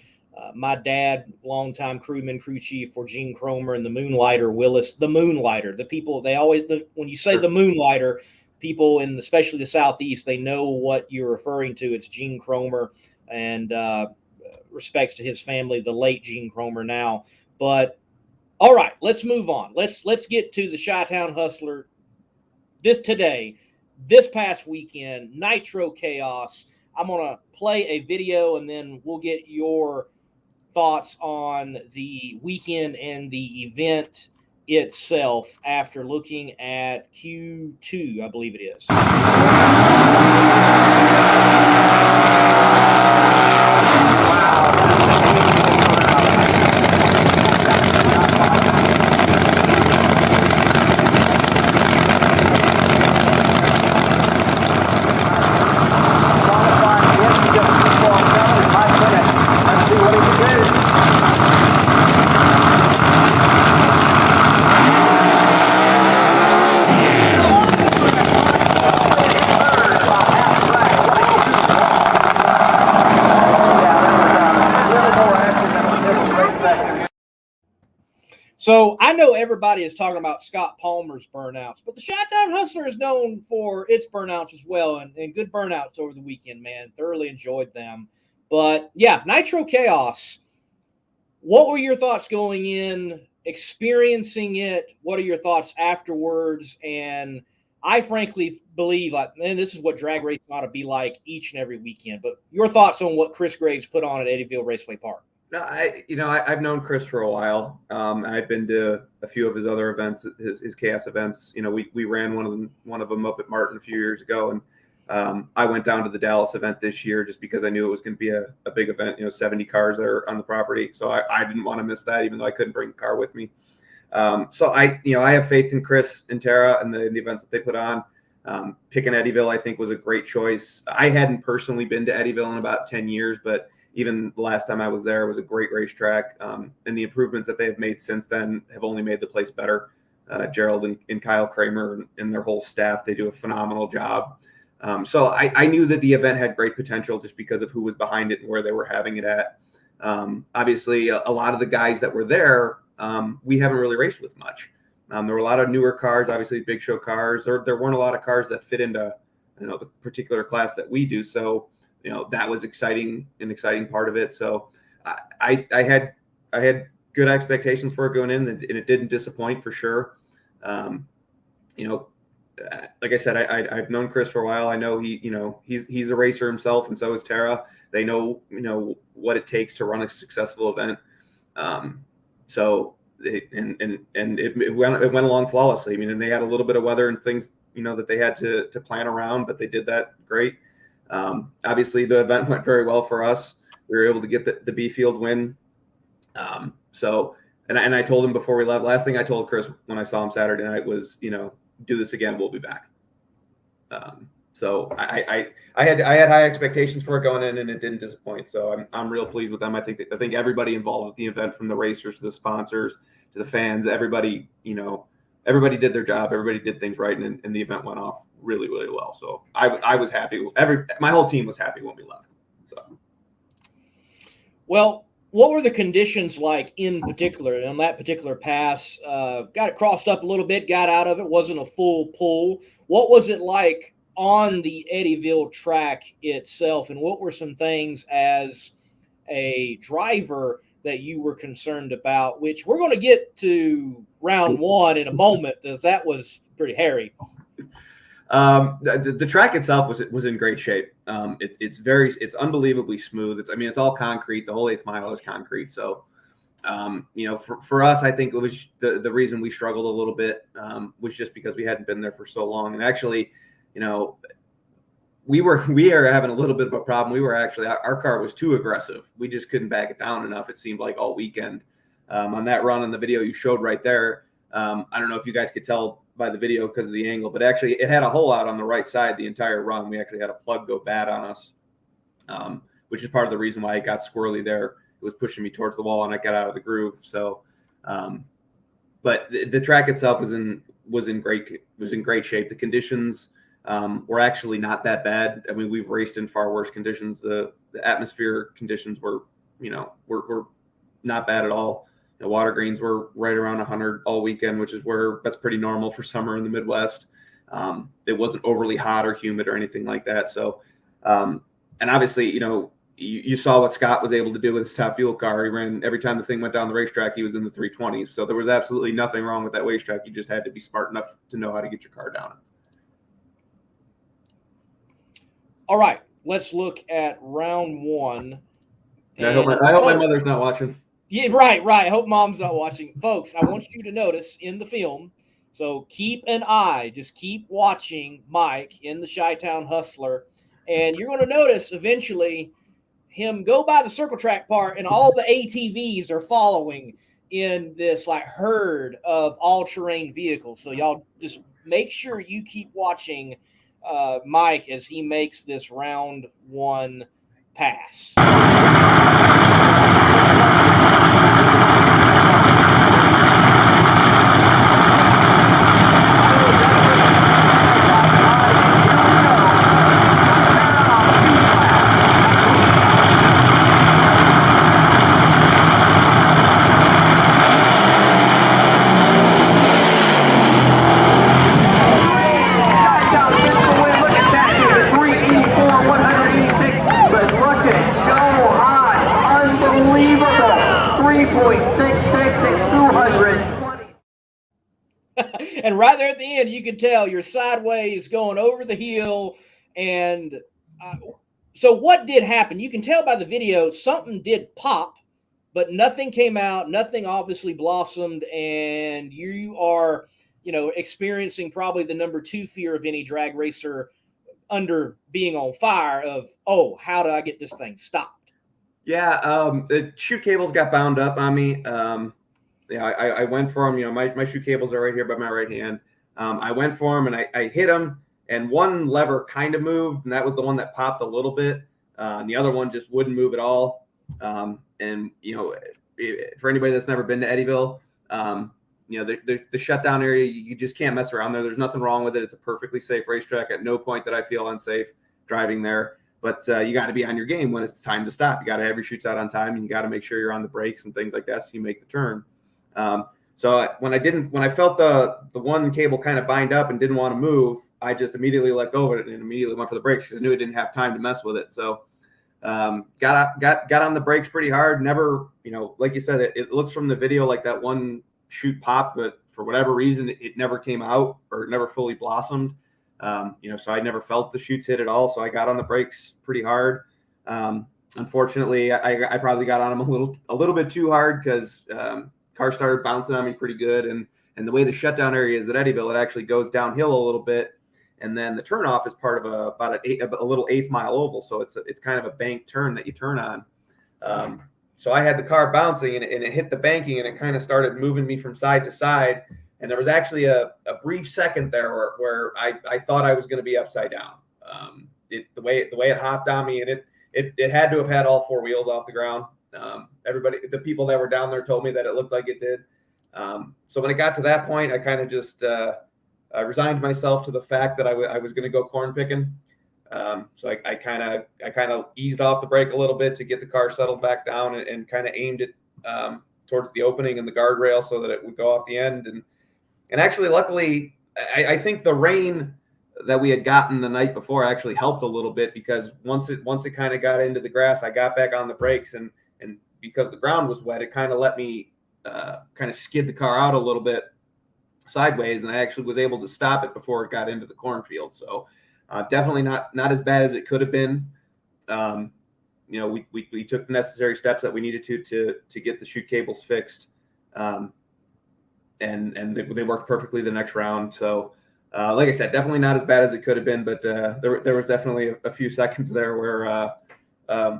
My dad, longtime crewman, crew chief for Gene Cromer and the Moonlighter, Willis, the Moonlighter. The people, when you say the Moonlighter, people in especially the Southeast, they know what you're referring to. It's Gene Cromer, and respects to his family, the late Gene Cromer now. But all right, let's move on. Let's get to the Chi-Town Hustler this past weekend, Nitro Chaos. I'm going to play a video, and then we'll get your thoughts on the weekend and the event itself after looking at Q2, I believe it is. So I know everybody is talking about Scott Palmer's burnouts, but the Chi-Town Hustler is known for its burnouts as well, and good burnouts over the weekend, man. Thoroughly enjoyed them. But yeah, Nitro Chaos. What were your thoughts going in, experiencing it? What are your thoughts afterwards? And I frankly believe, man, this is what drag racing ought to be like each and every weekend. But your thoughts on what Chris Graves put on at Eddyville Raceway Park? No, I've known Chris for a while. I've been to a few of his other events, his chaos events. We ran one of them up at Martin a few years ago, and I went down to the Dallas event this year just because I knew it was going to be a big event. 70 cars that are on the property, so I didn't want to miss that, even though I couldn't bring the car with me. So I have faith in Chris and Tara and the events that they put on. Picking Eddyville, I think, was a great choice. I hadn't personally been to Eddyville in about 10 years, but even the last time I was there, it was a great racetrack. And the improvements that they've made since then have only made the place better. Gerald and Kyle Kramer and their whole staff, they do a phenomenal job. So I knew that the event had great potential just because of who was behind it and where they were having it at. Obviously, a lot of the guys that were there we haven't really raced with much. There were a lot of newer cars, obviously big show cars. There weren't a lot of cars that fit into, the particular class that we do. So, that was an exciting part of it. So I had good expectations for it going in, and it didn't disappoint for sure. Like I said, I've known Chris for a while. I know he's a racer himself, and so is Tara. They know what it takes to run a successful event. It went along flawlessly. I mean, and they had a little bit of weather and things that they had to plan around, but they did that great. Obviously, the event went very well for us. We were able to get the B field win. And I told him before we left. Last thing I told Chris when I saw him Saturday night was, do this again, we'll be back. So I had high expectations for it going in, and it didn't disappoint. So I'm real pleased with them. I think everybody involved with the event, from the racers to the sponsors to the fans, everybody did their job. Everybody did things right, and the event went off really, really well. So I was happy. My whole team was happy when we left. So, well, what were the conditions like in particular on that particular pass? Got it crossed up a little bit, got out of it, wasn't a full pull. What was it like on the Eddyville track itself, and what were some things as a driver that you were concerned about, which we're going to get to round one in a moment, because that was pretty hairy. The track itself was in great shape. It's unbelievably smooth. It's all concrete. The whole 8th mile is concrete. So, for us, I think it was the reason we struggled a little bit was just because we hadn't been there for so long. And actually, we are having a little bit of a problem. Our car was too aggressive. We just couldn't back it down enough. It seemed like all weekend on that run in the video you showed right there. I don't know if you guys could tell by the video because of the angle, but actually it had a hole out on the right side the entire run. We actually had a plug go bad on us, which is part of the reason why it got squirrely there. It was pushing me towards the wall and I got out of the groove. So, but the track itself was in great shape. The conditions were actually not that bad. I mean, we've raced in far worse conditions. The atmosphere conditions were not bad at all. The water greens were right around 100 all weekend, that's pretty normal for summer in the Midwest. It wasn't overly hot or humid or anything like that. So, and obviously, you saw what Scott was able to do with his top fuel car. He ran every time the thing went down the racetrack, he was in the 320s. So there was absolutely nothing wrong with that racetrack. You just had to be smart enough to know how to get your car down. All right, let's look at round one. I hope my mother's not watching. Yeah, right. I hope mom's not watching. Folks, I want you to notice in the film, so keep an eye, just keep watching Mike in the Chi-Town Hustler, and you're going to notice eventually him go by the circle track part, and all the ATVs are following in this like herd of all-terrain vehicles. So y'all just make sure you keep watching Mike as he makes this round one pass. And right there at the end, you can tell you're sideways going over the hill. And so what did happen? You can tell by the video, something did pop, but nothing came out. Nothing obviously blossomed. And you are, experiencing probably the number 2 fear of any drag racer under being on fire of, oh, how do I get this thing stopped? Yeah, the chute cables got bound up on me. I went for them. My shoe cables are right here by my right hand. I went for them and I hit them, and one lever kind of moved, and that was the one that popped a little bit. And the other one just wouldn't move at all. For anybody that's never been to Eddyville, the shutdown area, you just can't mess around there. There's nothing wrong with it. It's a perfectly safe racetrack. At no point did I feel unsafe driving there. But you got to be on your game when it's time to stop. You got to have your chutes out on time, and you got to make sure you're on the brakes and things like that so you make the turn. So when I felt the one cable kind of bind up and didn't want to move, I just immediately let go of it and immediately went for the brakes because I knew I didn't have time to mess with it. So got on the brakes pretty hard. Never, like you said, it looks from the video like that one chute popped, but for whatever reason, it never came out or it never fully blossomed. So I never felt the chutes hit at all. So I got on the brakes pretty hard. Unfortunately, I probably got on them a little bit too hard because car started bouncing on me pretty good. And the way the shutdown area is at Eddyville, it actually goes downhill a little bit. And then the turnoff is part of about a little 1/8 mile oval. So it's kind of a bank turn that you turn on. So I had the car bouncing and it hit the banking and it kind of started moving me from side to side. And there was actually a brief second there where I thought I was going to be upside down. The way it hopped on me, and it had to have had all 4 wheels off the ground. The people that were down there told me that it looked like it did. So when it got to that point, I kind of just resigned myself to the fact that I was going to go corn picking. So I kind of eased off the brake a little bit to get the car settled back down and kind of aimed it towards the opening and the guardrail so that it would go off the end. And actually, luckily, I think the rain that we had gotten the night before actually helped a little bit because once it kind of got into the grass, I got back on the brakes and because the ground was wet, it kind of let me kind of skid the car out a little bit sideways, and I actually was able to stop it before it got into the cornfield. So definitely not as bad as it could have been. We took the necessary steps that we needed to get the chute cables fixed. And they worked perfectly the next round. So, like I said, definitely not as bad as it could have been, but there was definitely a few seconds there where, I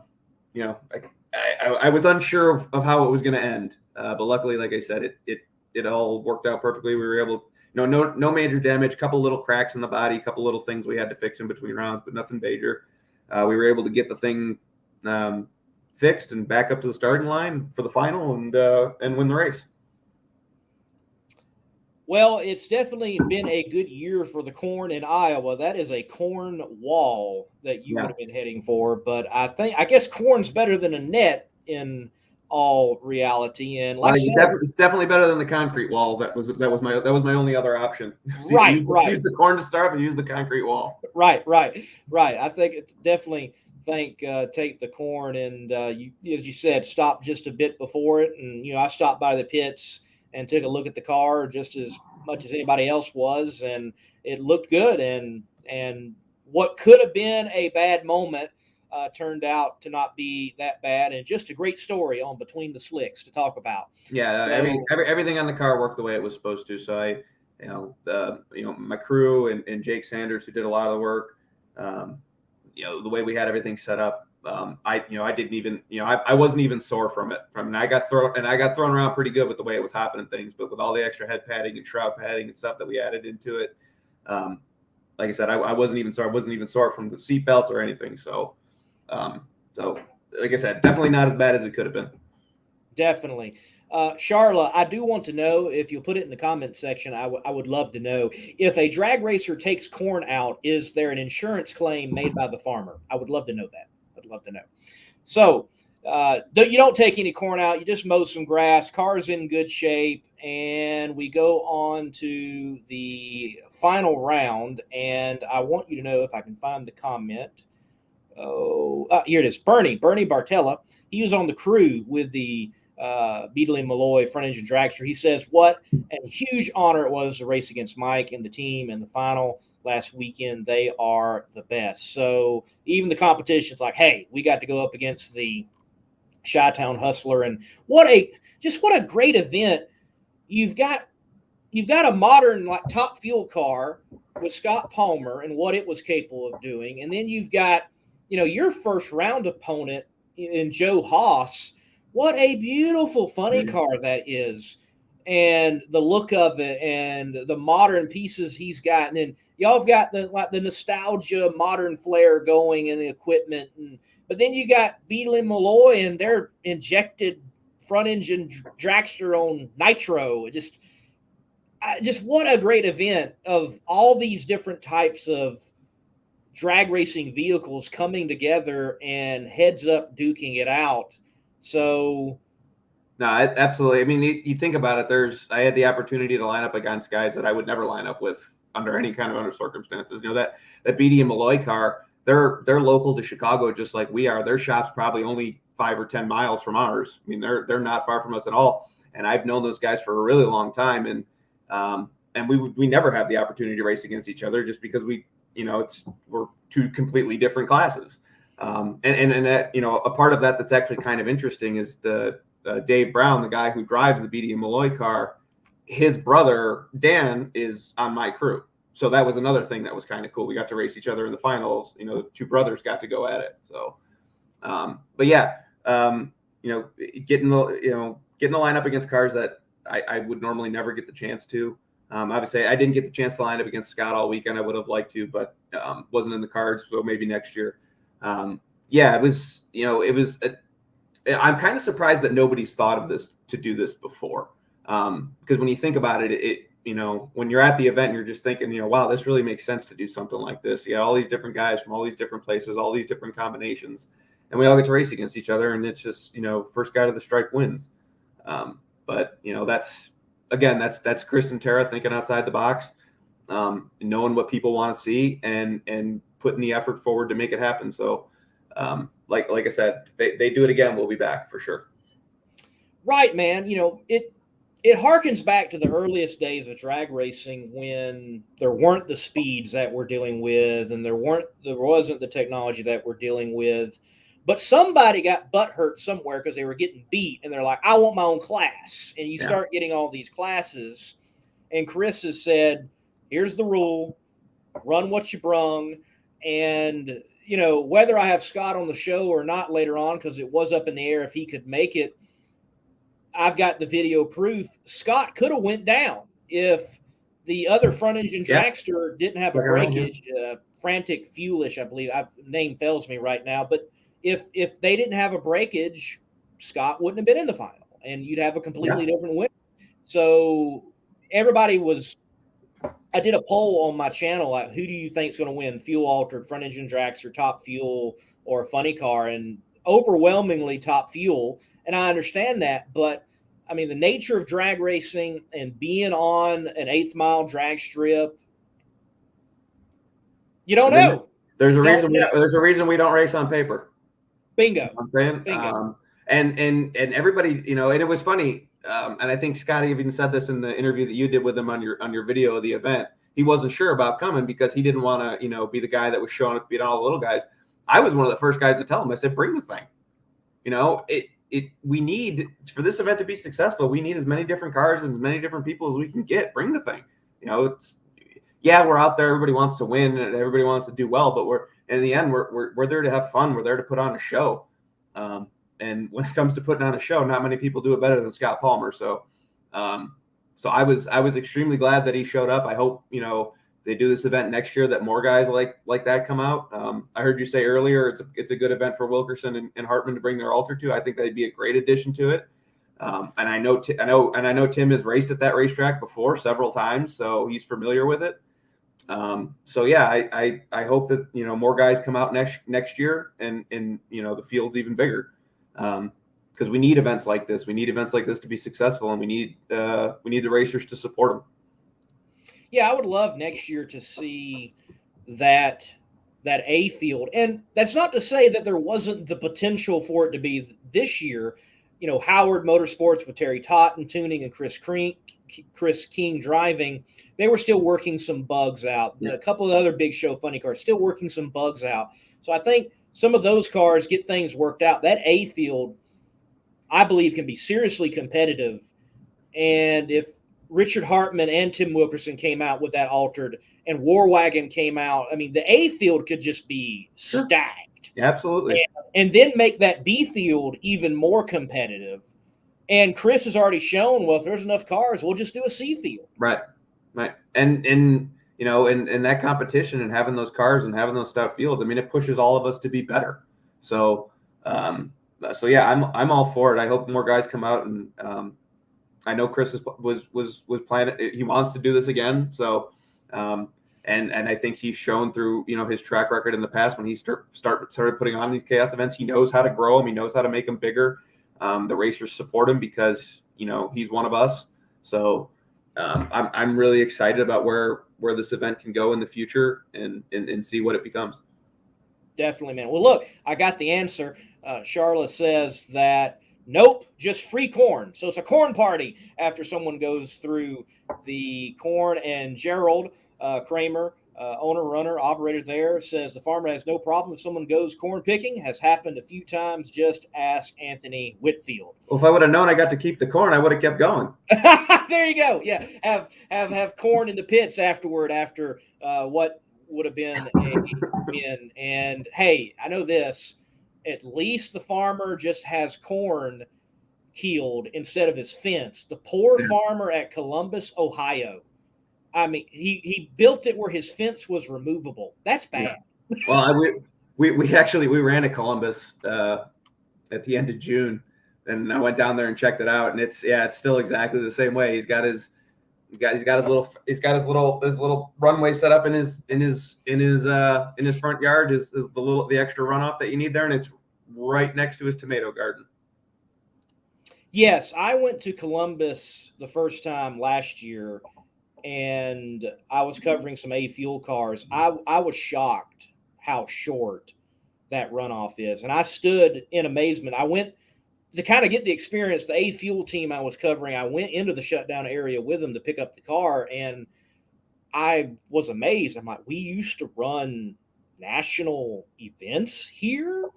was unsure of how it was going to end. But luckily, like I said, it all worked out perfectly. We were able, no major damage, a couple little cracks in the body, a couple little things we had to fix in between rounds, but nothing major. We were able to get the thing fixed and back up to the starting line for the final and win the race. Well, it's definitely been a good year for the corn in Iowa. That is a corn wall that you would have been heading for. But I guess corn's better than a net in all reality. And like it's definitely better than the concrete wall. That was my only other option. Right. Use the corn to start and use the concrete wall. Right. I think it's definitely take the corn and you, as you said, stop just a bit before it. And I stopped by the pits and took a look at the car just as much as anybody else was, and it looked good. And what could have been a bad moment turned out to not be that bad, and just a great story on Between the Slicks to talk about. Yeah, everything on the car worked the way it was supposed to. So my crew and Jake Sanders, who did a lot of the work, the way we had everything set up. I didn't even, I wasn't even sore from it. I got thrown around pretty good with the way it was happening things, but with all the extra head padding and shroud padding and stuff that we added into it, like I said, I wasn't even sore. I wasn't even sore from the seat belts or anything. So, like I said, definitely not as bad as it could have been. Definitely. Charla, I do want to know, if you'll put it in the comment section, I would love to know, if a drag racer takes corn out, is there an insurance claim made by the farmer? I would love to know that. I'd love to know. So you don't take any corn out. You just mow some grass. Car's in good shape. And we go on to the final round. And I want you to know, if I can find the comment. Here it is. Bernie Bartella. He was on the crew with the Beadle & Malloy front engine dragster. He says, what a huge honor it was to race against Mike and the team in the final last weekend. They are the best. So even the competition's like, hey, we got to go up against the Chi-Town Hustler. And what a great event. You've got a modern, like, top fuel car with Scott Palmer and what it was capable of doing. And then you've got, your first round opponent in Joe Haas. What a beautiful, funny car that is. And the look of it and the modern pieces he's got. And then y'all have got the nostalgia, modern flair going in the equipment. But then you got Beadle & Malloy and their injected front engine dragster on Nitro. Just what a great event of all these different types of drag racing vehicles coming together and heads up duking it out. So No, absolutely. I mean, you think about it. I had the opportunity to line up against guys that I would never line up with under any kind of under circumstances. That BD and Malloy car, they're local to Chicago just like we are. Their shop's probably only 5 or 10 miles from ours. I mean, they're not far from us at all. And I've known those guys for a really long time, and we never have the opportunity to race against each other just because we're two completely different classes. And that a part of that's actually kind of interesting is the Dave Brown, the guy who drives the BD and Malloy car. His brother Dan is on my crew, so that was another thing that was kind of cool. We got to race each other in the finals. The two brothers got to go at it. So, but yeah, getting the line up against cars that I would normally never get the chance to. Obviously, I didn't get the chance to line up against Scott all weekend. I would have liked to, but wasn't in the cards. So maybe next year. It was. I'm kind of surprised that nobody's thought of this to do this before. Because when you think about it, when you're at the event, you're just thinking, wow, this really makes sense to do something like this. You got all these different guys from all these different places, all these different combinations, and we all get to race against each other. And it's just, first guy to the stripe wins. But that's Chris and Tara thinking outside the box, knowing what people want to see and putting the effort forward to make it happen. So, like I said, they do it again, we'll be back for sure. Right, man. It harkens back to the earliest days of drag racing when there weren't the speeds that we're dealing with, and there wasn't the technology that we're dealing with. But somebody got butthurt somewhere because they were getting beat, and they're like, I want my own class. And you start getting all these classes, and Chris has said, here's the rule, run what you brung. And, whether I have Scott on the show or not later on, because it was up in the air if he could make it, I've got the video proof. Scott could have went down if the other front engine dragster didn't have a breakage, Frantic Fuelish, I believe. Name fails me right now. But if they didn't have a breakage, Scott wouldn't have been in the final, and you'd have a completely different winner. So everybody was. I did a poll on my channel, like, who do you think is going to win, fuel altered, front engine dragster, top fuel, or funny car? And overwhelmingly top fuel. And I understand that, but I mean, the nature of drag racing and being on an 8th mile drag strip, you don't know. There's a reason we don't race on paper. Bingo. I'm saying? Bingo. And everybody, and it was funny. And I think Scott even said this in the interview that you did with him on your video of the event. He wasn't sure about coming because he didn't want to, be the guy that was showing up to beat all the little guys. I was one of the first guys to tell him. I said, bring the thing. We need, for this event to be successful, we need as many different cars and as many different people as we can get. Bring the thing. We're out there. Everybody wants to win and everybody wants to do well, but in the end, we're there to have fun. We're there to put on a show. And when it comes to putting on a show, not many people do it better than Scott Palmer. So I was extremely glad that he showed up. I hope, they do this event next year that more guys like that come out. I heard you say earlier, it's a good event for Wilkerson and Hartman to bring their alter to. I think that'd be a great addition to it. And I know Tim has raced at that racetrack before several times, so he's familiar with it. I hope that, more guys come out next year and the field's even bigger. Because we need events like this. We need events like this to be successful, and we need the racers to support them. Yeah, I would love next year to see that A field, and that's not to say that there wasn't the potential for it to be this year. Howard Motorsports with Terry Totten tuning and Chris King driving, they were still working some bugs out. A couple of other big show funny cars still working some bugs out. So I think some of those cars get things worked out. That A field, I believe, can be seriously competitive. And if Richard Hartman and Tim Wilkerson came out with that altered and War Wagon came out, I mean, the A field could just be stacked. Absolutely. And then make that B field even more competitive. And Chris has already shown, well, if there's enough cars, we'll just do a C field. Right. And in that competition and having those cars and having those stout fields, I mean, it pushes all of us to be better. So I'm all for it. I hope more guys come out, and I know Chris was planning. He wants to do this again. So, and I think he's shown through, his track record in the past when he started putting on these chaos events, he knows how to grow them. He knows how to make them bigger. The racers support him because, you know, he's one of us. So I'm really excited about where this event can go in the future and see what it becomes. Definitely, man. Well, look, I got the answer. Charlotte says that nope, just free corn. So it's a corn party after someone goes through the corn. And Gerald Kramer, owner, runner, operator there, says the farmer has no problem if someone goes corn picking. Has happened a few times. Just ask Anthony Whitfield. Well, if I would have known I got to keep the corn, I would have kept going. There you go. Yeah, have corn in the pits afterward after what would have been a win. And hey, I know this. At least the farmer just has corn killed instead of his fence. The poor farmer at Columbus, Ohio. I mean, he built it where his fence was removable. That's bad. Yeah. Well, we ran to Columbus at the end of June, and I went down there and checked it out, and it's still exactly the same way. He's got his little runway set up in his front yard is the extra runoff that you need there, and it's right next to his tomato garden. Yes, I went to Columbus the first time last year, and I was covering some A fuel cars. I was shocked how short that runoff is, and I stood in amazement. I went to kind of get the experience. The A fuel team I was covering, I went into the shutdown area with them to pick up the car, and I was amazed. I'm like, we used to run national events here?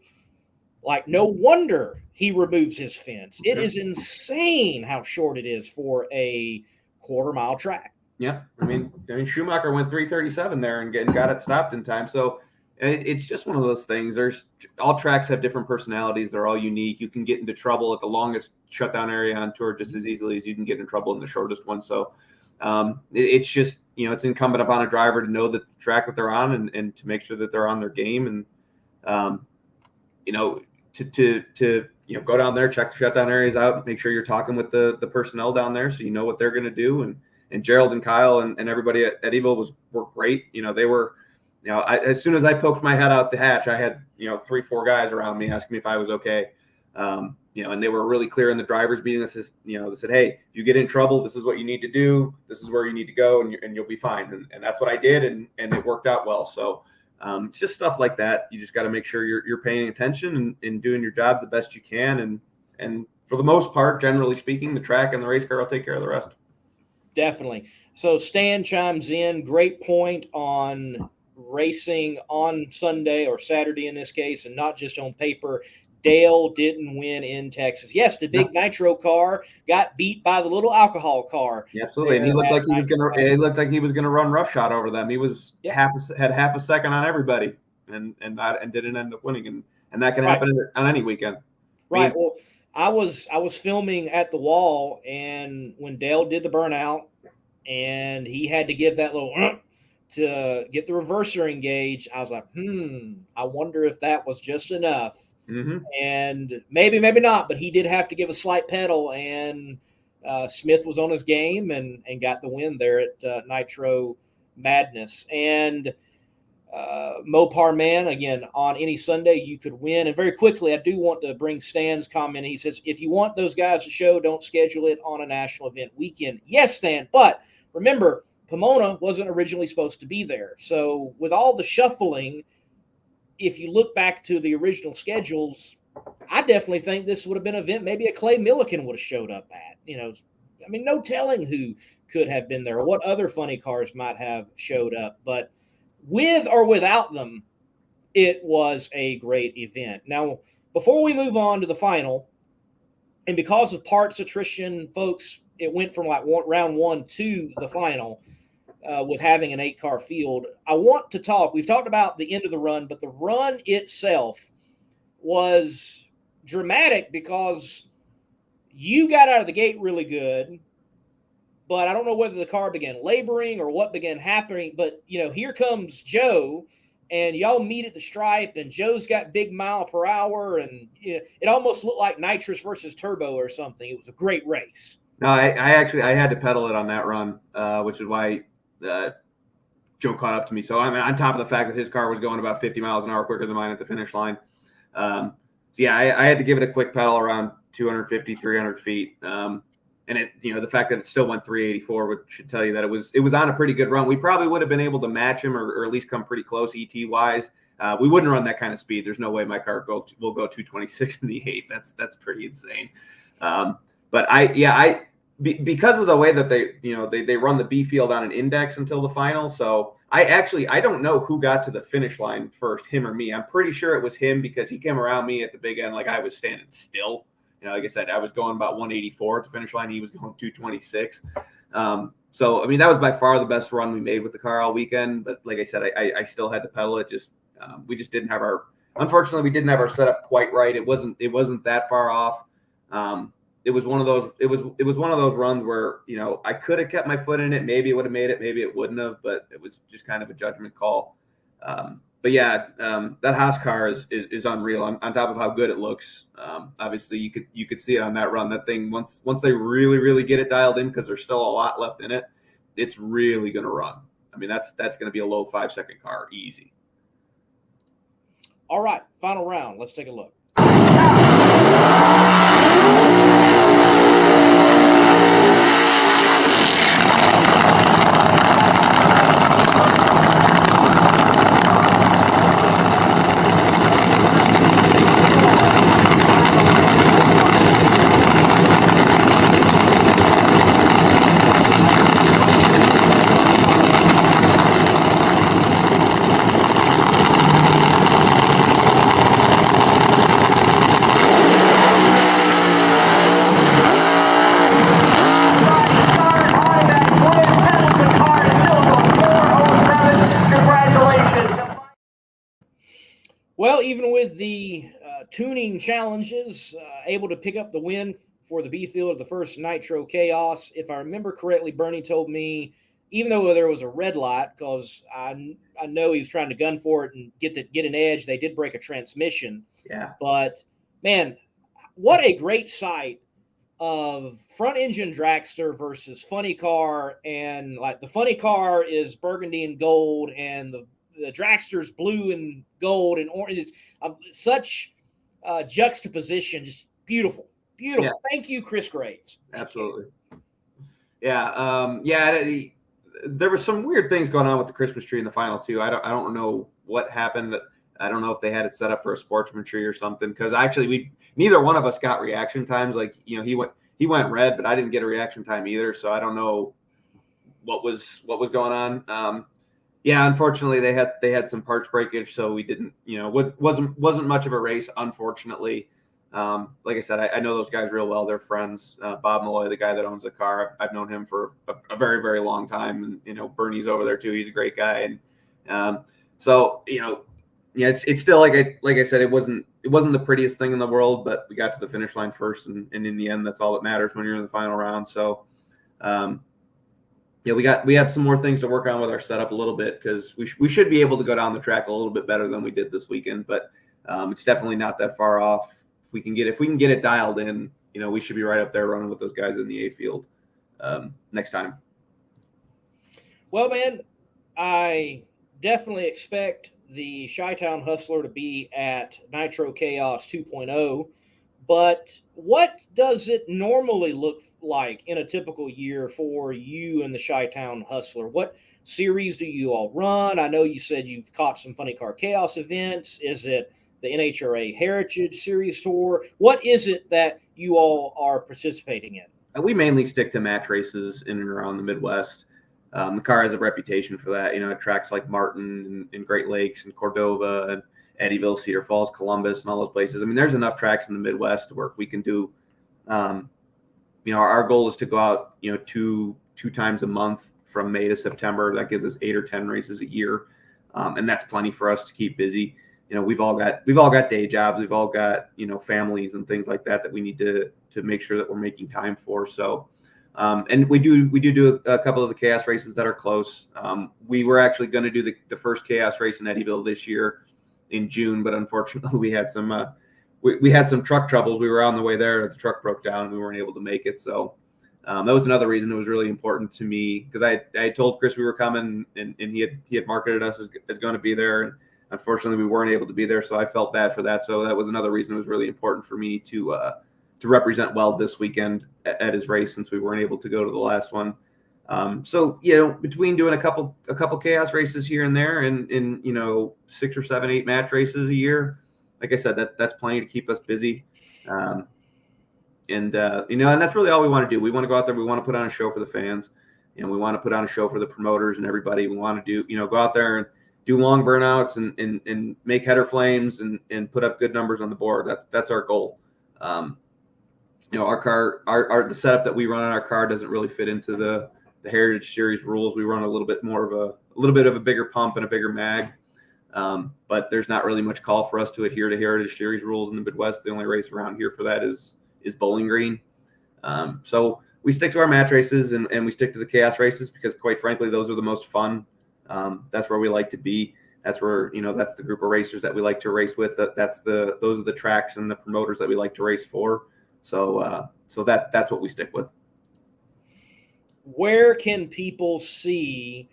Like, no wonder he removes his fence. It is insane how short it is for a quarter-mile track. Yeah, I mean Schumacher went 3:37 there and got it stopped in time. So it's just one of those things. All tracks have different personalities. They're all unique. You can get into trouble at the longest shutdown area on tour just as easily as you can get in trouble in the shortest one. So it's just, you know, it's incumbent upon a driver to know the track that they're on and to make sure that they're on their game and you know, to go down there, check the shutdown areas out, make sure you're talking with the personnel down there so you know what they're going to do. And Gerald and Kyle and everybody at Eddyville were great. You know, they were. You know, as soon as I poked my head out the hatch, I had, 3-4 guys around me asking me if I was okay. And they were really clear in the driver's meeting. They said, hey, if you get in trouble, this is what you need to do. This is where you need to go, and you'll be fine. And that's what I did, and it worked out well. So it's just stuff like that. You just got to make sure you're paying attention and doing your job the best you can. And for the most part, generally speaking, the track and the race car will take care of the rest. Definitely. So Stan chimes in. Great point on racing on Sunday or Saturday in this case, and not just on paper. Dale didn't win in Texas. Yes, the big Nitro car got beat by the little alcohol car. Yeah, absolutely, and he looked like he was gonna. It looked like he was gonna run roughshod over them. He was had half a second on everybody, and didn't end up winning. And that can happen on any weekend. Right. Well, I was filming at the wall, and when Dale did the burnout, and he had to give that little to get the reverser engaged, I was like, I wonder if that was just enough. Mm-hmm. And maybe not, but he did have to give a slight pedal, and Smith was on his game and got the win there at Nitro Madness. And Mopar Man, again, on any Sunday you could win. And very quickly, I do want to bring Stan's comment. He says, if you want those guys to show, don't schedule it on a national event weekend. Yes, Stan, but remember, Pomona wasn't originally supposed to be there. So with all the shuffling, if you look back to the original schedules, I definitely think this would have been an event maybe a Clay Millican would have showed up at. No telling who could have been there or what other funny cars might have showed up. But with or without them, it was a great event. Now, before we move on to the final, and because of parts attrition, folks, it went from round 1 to the final. With having an 8-car field, I want to talk. We've talked about the end of the run, but the run itself was dramatic because you got out of the gate really good, but I don't know whether the car began laboring or what began happening. But, here comes Joe, and y'all meet at the stripe, and Joe's got big mile per hour, and it almost looked like nitrous versus turbo or something. It was a great race. No, I had to pedal it on that run, which is why Joe caught up to me. So on top of the fact that his car was going about 50 miles an hour quicker than mine at the finish line. yeah, I had to give it a quick pedal around 250, 300 feet. And it, the fact that it still went 384 should tell you that it was on a pretty good run. We probably would have been able to match him or at least come pretty close ET wise. We wouldn't run that kind of speed. There's no way my car will go 226 in the 8. That's pretty insane. But because of the way that they run the B field on an index until the final. So I don't know who got to the finish line first, him or me. I'm pretty sure it was him because he came around me at the big end like I was standing still. Like I said, I was going about 184 at the finish line. He was going 226. So, I mean, that was by far the best run we made with the car all weekend. But like I said, I still had to pedal it. We just didn't have unfortunately, we didn't have our setup quite right. It wasn't that far off. It was one of those runs where, I could have kept my foot in it. Maybe it would have made it. Maybe it wouldn't have, but it was just kind of a judgment call. But yeah, that Haas car is unreal on top of how good it looks. Obviously you could see it on that run. That thing, once they really, really get it dialed in, because there's still a lot left in it, it's really going to run. I mean, that's going to be a low 5-second car. Easy. All right. Final round. Let's take a look. Well, even with the tuning challenges, able to pick up the win for the B field of the first Nitro Chaos. If I remember correctly, Bernie told me, even though there was a red light, because I know he was trying to gun for it and get an edge, they did break a transmission. Yeah. But, man, what a great sight of front engine dragster versus funny car. And, like, the funny car is burgundy and gold, and the dragster's blue and gold and orange. Such juxtaposition, just beautiful. Yeah. Thank you, Chris Graves. Absolutely. Yeah. There were some weird things going on with the Christmas tree in the final too. I don't know what happened. I don't know if they had it set up for a sportsman tree or something, because actually neither one of us got reaction times. Like, he went red, but I didn't get a reaction time either. So I don't know what was going on. Yeah, unfortunately they had some parts breakage, so we didn't, wasn't much of a race, unfortunately. Like I said, I know those guys real well. They're friends. Bob Malloy, the guy that owns the car, I've known him for a very, very long time. And, Bernie's over there too. He's a great guy. And so, it's still like I said, it wasn't the prettiest thing in the world, but we got to the finish line first, and in the end, that's all that matters when you're in the final round. So, we have some more things to work on with our setup a little bit, because we should be able to go down the track a little bit better than we did this weekend, but it's definitely not that far off. If we can get it dialed in, we should be right up there running with those guys in the A field next time. Well, man, I definitely expect the Chi-Town Hustler to be at Nitro Chaos 2.0. But what does it normally look like in a typical year for you and the Chi-Town Hustler? What series do you all run? I know you said you've caught some Funny Car Chaos events. Is it the NHRA Heritage Series Tour? What is it that you all are participating in? We mainly stick to match races in and around the Midwest. The car has a reputation for that. At tracks like Martin and Great Lakes and Cordova and Eddyville, Cedar Falls, Columbus, and all those places. I mean, there's enough tracks in the Midwest where if we can do, our goal is to go out, two times a month from May to September. That gives us 8 or 10 races a year, and that's plenty for us to keep busy. We've all got day jobs, we've all got families and things like that we need to make sure that we're making time for. So, and we do a couple of the chaos races that are close. We were actually going to do the first chaos race in Eddyville this year in June, but unfortunately we had some truck troubles. We were on the way there, the truck broke down, and we weren't able to make it. So that was another reason it was really important to me, because I told Chris we were coming, and he had marketed us as going to be there. unfortunately, we weren't able to be there, so I felt bad for that. So that was another reason it was really important for me to represent Weld this weekend at his race, since we weren't able to go to the last one. So between doing a couple chaos races here and there, and 6 or 7, 8 match races a year, like I said, that's plenty to keep us busy. And that's really all we want to do. We want to go out there. We want to put on a show for the fans, and we want to put on a show for the promoters and everybody. We want to do, go out there and do long burnouts and make header flames and put up good numbers on the board. That's our goal. Our car, the setup that we run on our car doesn't really fit into the Heritage Series rules. We run a little bit of a bigger pump and a bigger mag. But there's not really much call for us to adhere to Heritage Series rules in the Midwest. The only race around here for that is Bowling Green. So we stick to our match races and we stick to the chaos races because, quite frankly, those are the most fun. That's where we like to be. That's where, that's the group of racers that we like to race with. Those are the tracks and the promoters that we like to race for. So that's what we stick with. Where can people see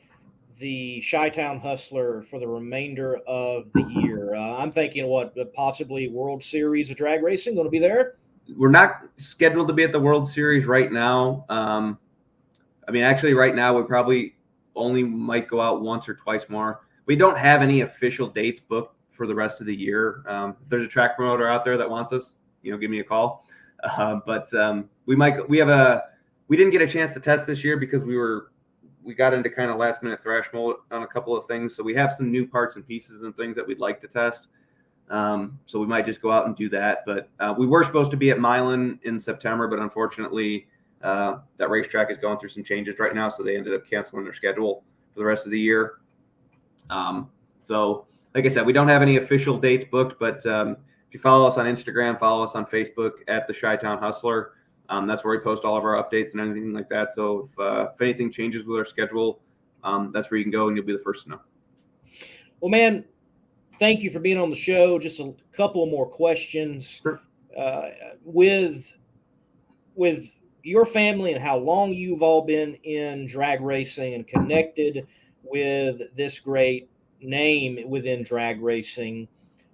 the Chi-Town Hustler for the remainder of the year? I'm thinking possibly World Series of drag racing going to be there? We're not scheduled to be at the World Series right now. Actually right now we probably only might go out once or twice more. We don't have any official dates booked for the rest of the year. If there's a track promoter out there that wants us, give me a call. We didn't get a chance to test this year because we got into kind of last minute thrash mode on a couple of things. So we have some new parts and pieces and things that we'd like to test. So we might just go out and do that. But we were supposed to be at Milan in September, but unfortunately that racetrack is going through some changes right now. So they ended up canceling their schedule for the rest of the year. So like I said, we don't have any official dates booked, but if you follow us on Instagram, follow us on Facebook at the Chi-Town Hustler. That's where we post all of our updates and anything like that. So if anything changes with our schedule, that's where you can go and you'll be the first to know. Well, man, thank you for being on the show. Just a couple more questions. Sure. With your family and how long you've all been in drag racing and connected with this great name within drag racing,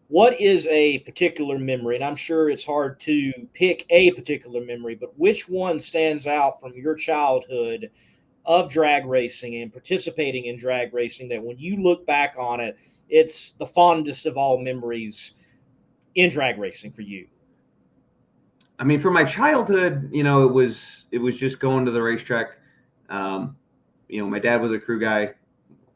what is a particular memory? And I'm sure it's hard to pick a particular memory, but which one stands out from your childhood of drag racing and participating in drag racing that when you look back on it, it's the fondest of all memories in drag racing for you? For my childhood, it was just going to the racetrack. My dad was a crew guy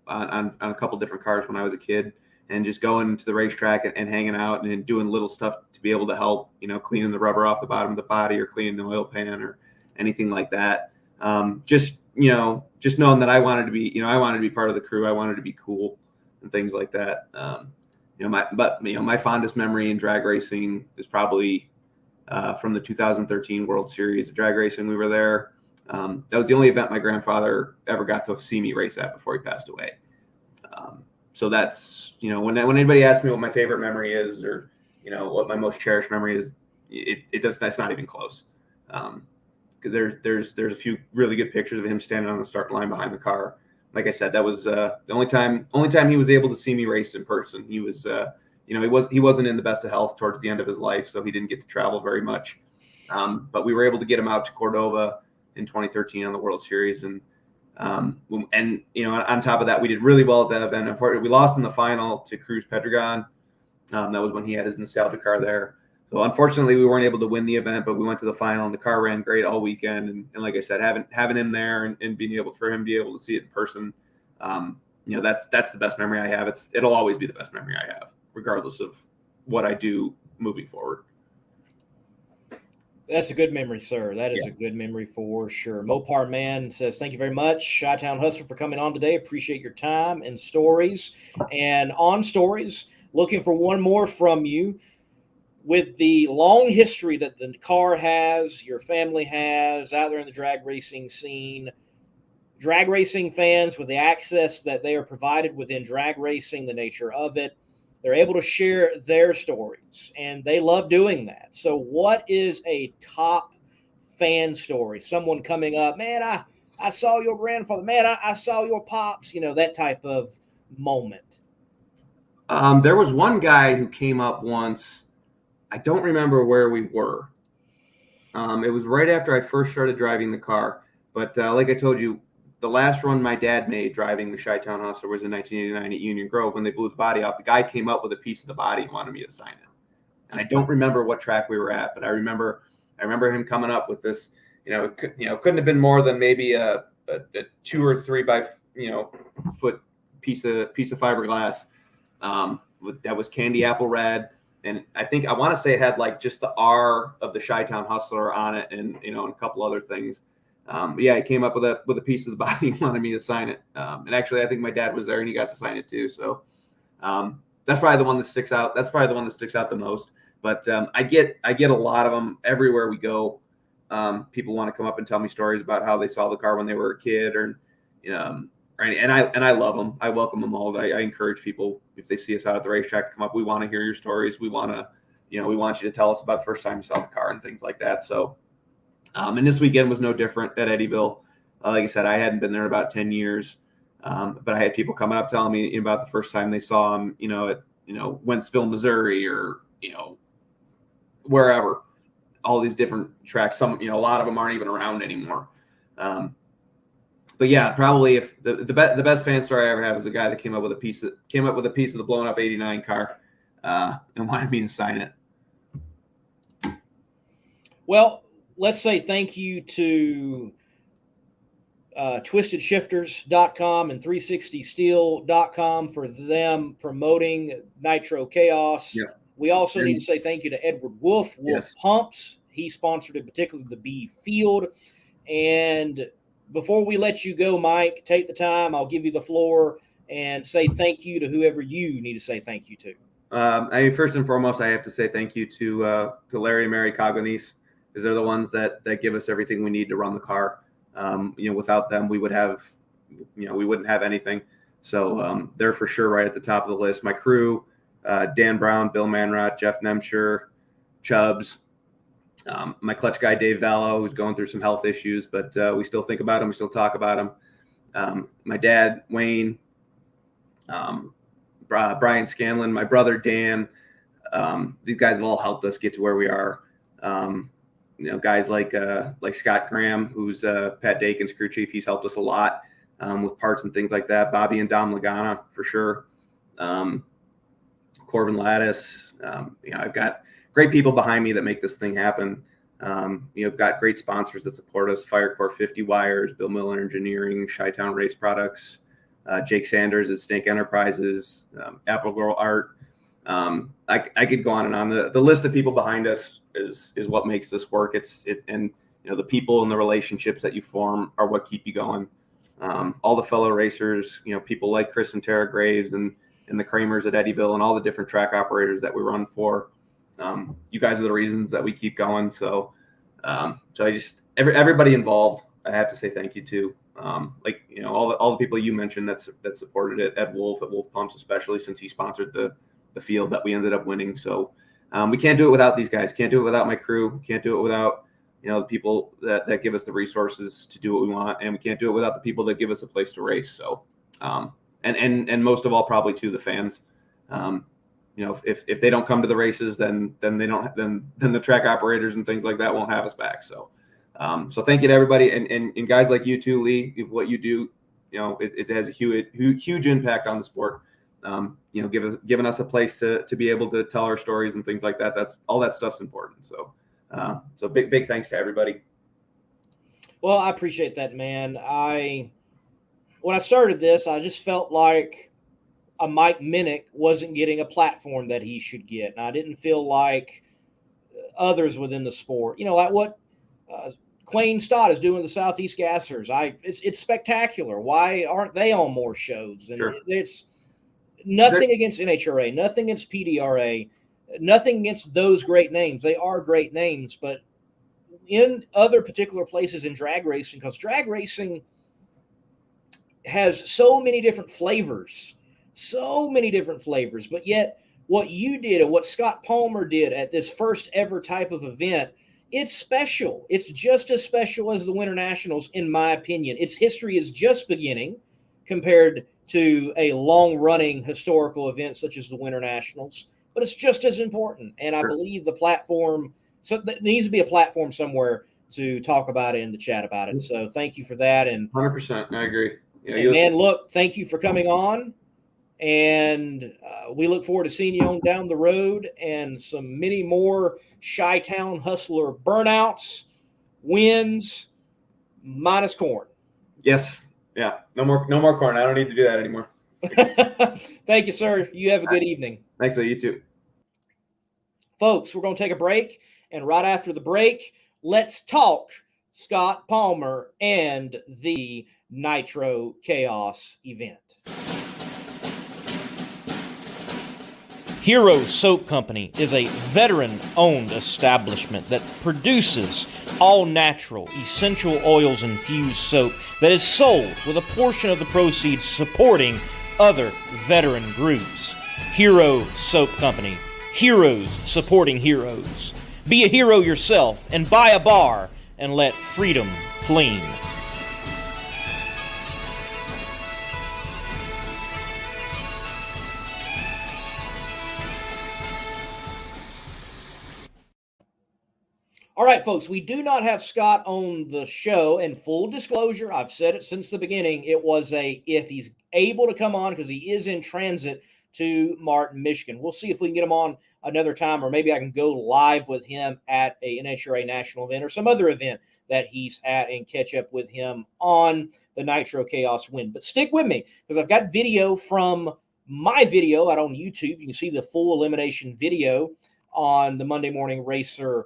on a couple different cars when I was a kid, and just going to the racetrack and hanging out and doing little stuff to be able to help, cleaning the rubber off the bottom of the body or cleaning the oil pan or anything like that. Just knowing that I wanted to be part of the crew. I wanted to be cool and things like that. My fondest memory in drag racing is probably from the 2013 World Series of drag racing. We were there. That was the only event my grandfather ever got to see me race at before he passed away. So that's, when anybody asks me what my favorite memory is or, what my most cherished memory is, that's not even close. Because there's a few really good pictures of him standing on the start line behind the car. Like I said, that was the only time he was able to see me race in person. He was, he wasn't in the best of health towards the end of his life, so he didn't get to travel very much. But we were able to get him out to Cordova in 2013 on the World Series, and on top of that, we did really well at that event. Unfortunately, we lost in the final to Cruz Pedregon. That was when he had his nostalgia car there. So unfortunately, we weren't able to win the event, but we went to the final, and the car ran great all weekend. And like I said, having him there and being able to see it in person, that's the best memory I have. It'll always be the best memory I have, regardless of what I do moving forward. That's a good memory, sir. That is a good memory for sure. Mopar Man says, thank you very much, Chi-Town Hustler, for coming on today. Appreciate your time and stories. And on stories, looking for one more from you. With the long history that the car has, your family has out there in the drag racing scene, drag racing fans, with the access that they are provided within drag racing, the nature of it, they're able to share their stories, and they love doing that. So what is a top fan story? Someone coming up, man, I saw your grandfather. Man, I saw your pops, that type of moment. There was one guy who came up once. I don't remember where we were. It was right after I first started driving the car. But like I told you, the last run my dad made driving the Chi-Town Hustler was in 1989 at Union Grove when they blew the body off. The guy came up with a piece of the body and wanted me to sign it. And I don't remember what track we were at, but I remember him coming up with this. Couldn't have been more than maybe a 2 or 3 by foot piece of fiberglass that was candy apple red. And I want to say it had like just the R of the Chi-Town Hustler on it, and and a couple other things. He came up with a piece of the body and wanted me to sign it. And actually, I think my dad was there and he got to sign it too. So that's probably the one that sticks out. That's probably the one that sticks out the most. But I get a lot of them everywhere we go. People want to come up and tell me stories about how they saw the car when they were a kid, and I love them. I welcome them all. I encourage people, if they see us out at the racetrack, to come up. We want to hear your stories. We want you to tell us about the first time you saw the car and things like that. So, and this weekend was no different at Eddyville. Like I said, I hadn't been there about 10 years, but I had people coming up telling me about the first time they saw him, at Wentzville, Missouri, or wherever. All these different tracks. Some, a lot of them aren't even around anymore. But yeah, probably if the best fan story I ever had was a guy that came up with a piece of the blown up '89 car and wanted me to sign it. Well, let's say thank you to twistedshifters.com and 360steel.com for them promoting Nitro Chaos. Yeah. We also need to say thank you to Edward Wolf Yes. Pumps. He sponsored it, particularly the B Field. And before we let you go, Mike, take the time. I'll give you the floor and say thank you to whoever you need to say thank you to. First and foremost, I have to say thank you to Larry and Mary Coglanese, because they're the ones that give us everything we need to run the car. Without them, we wouldn't have anything. So they're for sure right at the top of the list. My crew, Dan Brown, Bill Manrot, Jeff Nemsher, Chubbs, my clutch guy, Dave Vallow, who's going through some health issues, but we still think about him. We still talk about him. My dad, Wayne, Brian Scanlon, my brother, Dan. These guys have all helped us get to where we are. Guys like Scott Graham, who's Pat Dakin's crew chief. He's helped us a lot with parts and things like that. Bobby and Dom Lagana, for sure. Corbin Lattice. I've got great people behind me that make this thing happen. I've got great sponsors that support us: Firecore 50 Wires, Bill Miller Engineering, Chi-Town Race Products, Jake Sanders at Snake Enterprises, Apple Girl Art. I could go on and on. The list of people behind us is what makes this work. And the people and the relationships that you form are what keep you going. All the fellow racers, people like Chris and Tara Graves and the Kramers at Eddyville and all the different track operators that we run for. You guys are the reasons that we keep going. So I just everybody involved, I have to say thank you to. All the people you mentioned that supported it. Ed Wolf at Wolf Pumps, especially since he sponsored the field that we ended up winning. So we can't do it without these guys. Can't do it without my crew. Can't do it without the people that give us the resources to do what we want, and we can't do it without the people that give us a place to race. So and most of all, probably to the fans. If they don't come to the races, then they don't. Then the track operators and things like that won't have us back. So thank you to everybody, and guys like you too, Lee. What you do, it has a huge impact on the sport. Giving us a place to be able to tell our stories and things like that. That's all that stuff's important. So big thanks to everybody. Well, I appreciate that, man. When I started this, I just felt like a Mike Minnick wasn't getting a platform that he should get. And I didn't feel like others within the sport, like what Quayne Stott is doing the Southeast Gassers. It's spectacular. Why aren't they on more shows? And Sure. It's nothing against NHRA, nothing against PDRA, nothing against those great names. They are great names, but in other particular places in drag racing, because drag racing has so many different flavors, but yet what you did and what Scott Palmer did at this first ever type of event, it's special. It's just as special as the Winter Nationals, in my opinion. Its history is just beginning compared to a long-running historical event such as the Winter Nationals, but it's just as important. And I believe the platform, so there needs to be a platform somewhere to talk about it and to chat about it. So thank you for that. And 100%, I agree. Yeah, and man, look, thank you for coming on. And we look forward to seeing you on down the road and many more Chi-Town Hustler burnouts, wins, minus corn. Yes. Yeah. No more corn. I don't need to do that anymore. Thank you, sir. You have a good evening. Thanks. You too. Folks, we're going to take a break. And right after the break, let's talk Scott Palmer and the Nitro Chaos event. Hero Soap Company is a veteran-owned establishment that produces all-natural, essential oils-infused soap that is sold with a portion of the proceeds supporting other veteran groups. Hero Soap Company. Heroes supporting heroes. Be a hero yourself and buy a bar and let freedom clean. All right, folks, we do not have Scott on the show. And full disclosure, I've said it since the beginning, it was if he's able to come on, because he is in transit to Martin, Michigan. We'll see if we can get him on another time, or maybe I can go live with him at a NHRA national event or some other event that he's at and catch up with him on the Nitro Chaos win. But stick with me, because I've got video from my video out on YouTube. You can see the full elimination video on the Monday Morning Racer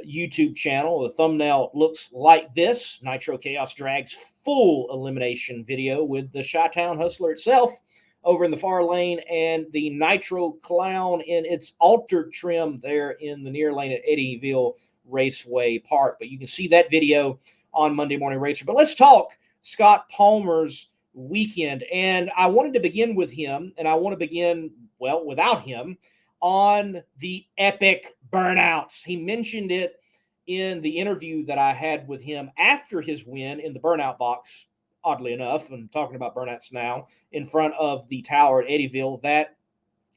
YouTube channel. The thumbnail looks like this. Nitro Chaos Drag's full elimination video with the Chi-Town Hustler itself over in the far lane and the Nitro Clown in its altered trim there in the near lane at Eddyville Raceway Park. But you can see that video on Monday Morning Racer. But let's talk Scott Palmer's weekend. And I wanted to begin with him, and I want to begin, well, without him, on the epic burnouts. He mentioned it in the interview that I had with him after his win in the burnout box, oddly enough, I'm talking about burnouts now, in front of the tower at Eddyville, that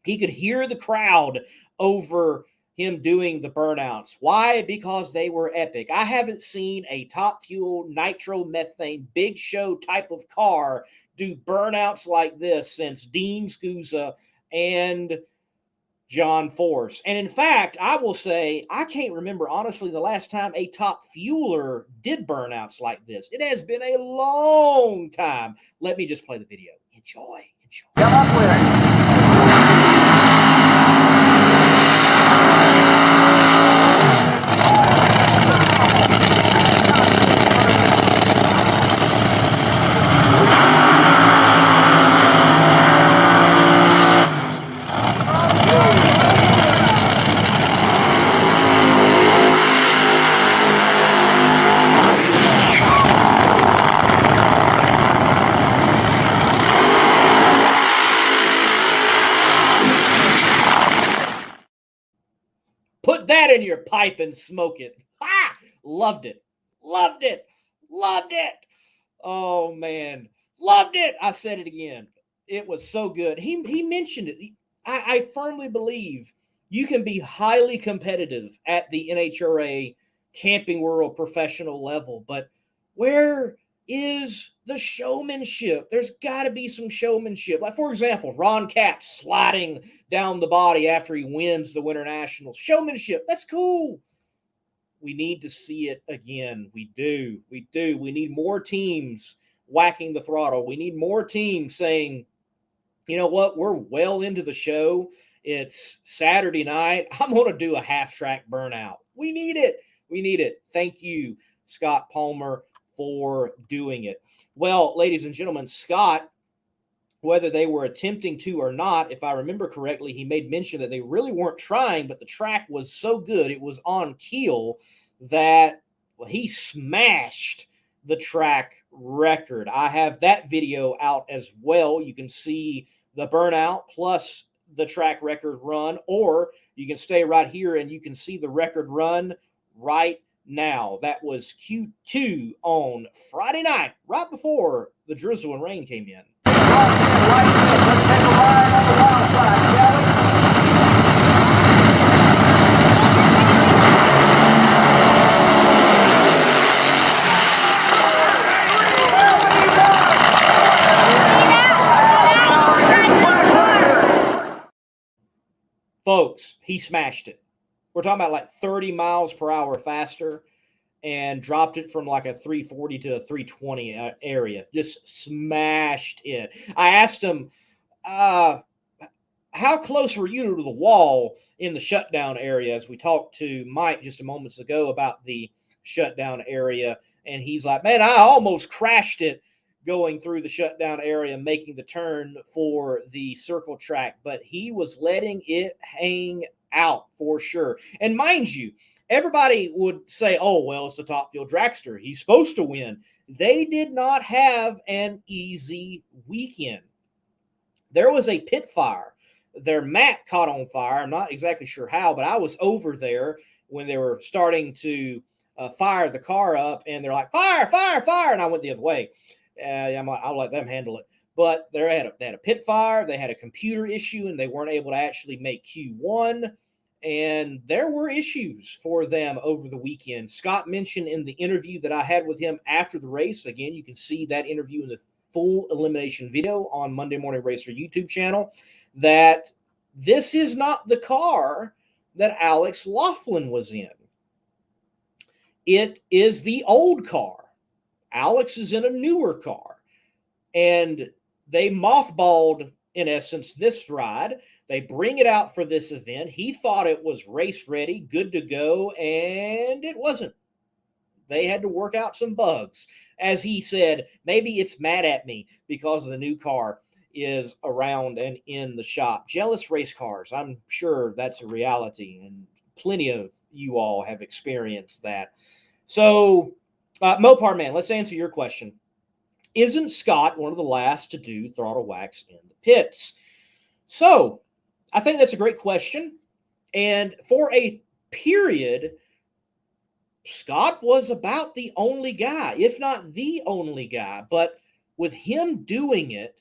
he could hear the crowd over him doing the burnouts. Why? Because they were epic. I haven't seen a top fuel nitromethane big show type of car do burnouts like this since Dean Scusa and John Force. And in fact, I will say, I can't remember, honestly, the last time a top fueler did burnouts like this. It has been a long time. Let me just play the video. Enjoy. Come up with it. Put that in your pipe and smoke it. Ha! Loved it. Oh, man. Loved it. I said it again. It was so good. He mentioned it. I firmly believe you can be highly competitive at the NHRA Camping World professional level, but where is the showmanship? There's got to be some showmanship. Like, for example, Ron Capps sliding down the body after he wins the Winter Nationals. Showmanship, that's cool. We need to see it again. We do. We need more teams whacking the throttle. We need more teams saying, you know what, we're well into the show. It's Saturday night. I'm going to do a half-track burnout. We need it. Thank you, Scott Palmer, for doing it. Well, ladies and gentlemen, Scott, whether they were attempting to or not, if I remember correctly, he made mention that they really weren't trying, but the track was so good, it was on keel, that he smashed the track record. I have that video out as well. You can see the burnout plus the track record run, or you can stay right here and you can see the record run right now. That was Q2 on Friday night, right before the drizzle and rain came in. Folks, he smashed it. We're talking about like 30 miles per hour faster and dropped it from like a 340 to a 320 area. Just smashed it. I asked him, how close were you to the wall in the shutdown area? As we talked to Mike just a moments ago about the shutdown area. And he's like, man, I almost crashed it going through the shutdown area, making the turn for the circle track, but he was letting it hang out for sure. And mind you, everybody would say, oh, well, it's the Top Fuel dragster. He's supposed to win. They did not have an easy weekend. There was a pit fire. Their mat caught on fire. I'm not exactly sure how, but I was over there when they were starting to fire the car up, and they're like, fire, fire, fire, and I went the other way. I'll let them handle it. But they had a pit fire. They had a computer issue, and they weren't able to actually make Q1. And there were issues for them over the weekend. Scott mentioned in the interview that I had with him after the race. Again, you can see that interview in the full elimination video on Monday Morning Racer YouTube channel, that this is not the car that Alex Laughlin was in. It is the old car. Alex is in a newer car, and they mothballed, in essence, this ride. They bring it out for this event. He thought it was race ready, good to go, and it wasn't. They had to work out some bugs. As he said, maybe it's mad at me because the new car is around and in the shop. Jealous race cars. I'm sure that's a reality, and plenty of you all have experienced that. So, Mopar Man, let's answer your question. Isn't Scott one of the last to do throttle wax in the pits? So, I think that's a great question. And for a period, Scott was about the only guy, if not the only guy. But with him doing it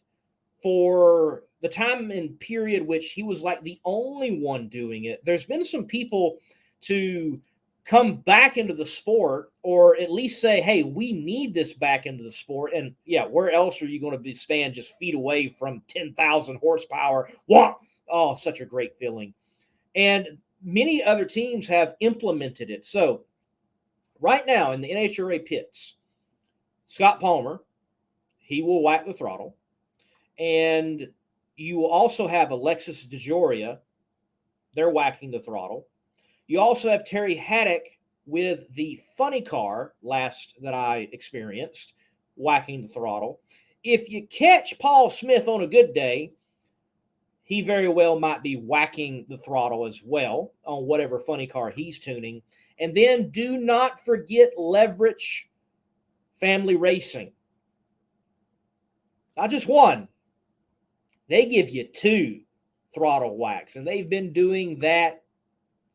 for the time and period which he was like the only one doing it, there's been some people to come back into the sport, or at least say, hey, we need this back into the sport. And yeah, where else are you going to stand just feet away from 10,000 horsepower? Wah! Oh, such a great feeling. And many other teams have implemented it. So right now in the NHRA pits, Scott Palmer, he will whack the throttle. And you will also have Alexis DeJoria. They're whacking the throttle. You also have Terry Haddock with the funny car last that I experienced, whacking the throttle. If you catch Paul Smith on a good day, he very well might be whacking the throttle as well on whatever funny car he's tuning. And then do not forget Leverage Family Racing. Not just one. They give you 2 throttle whacks, and they've been doing that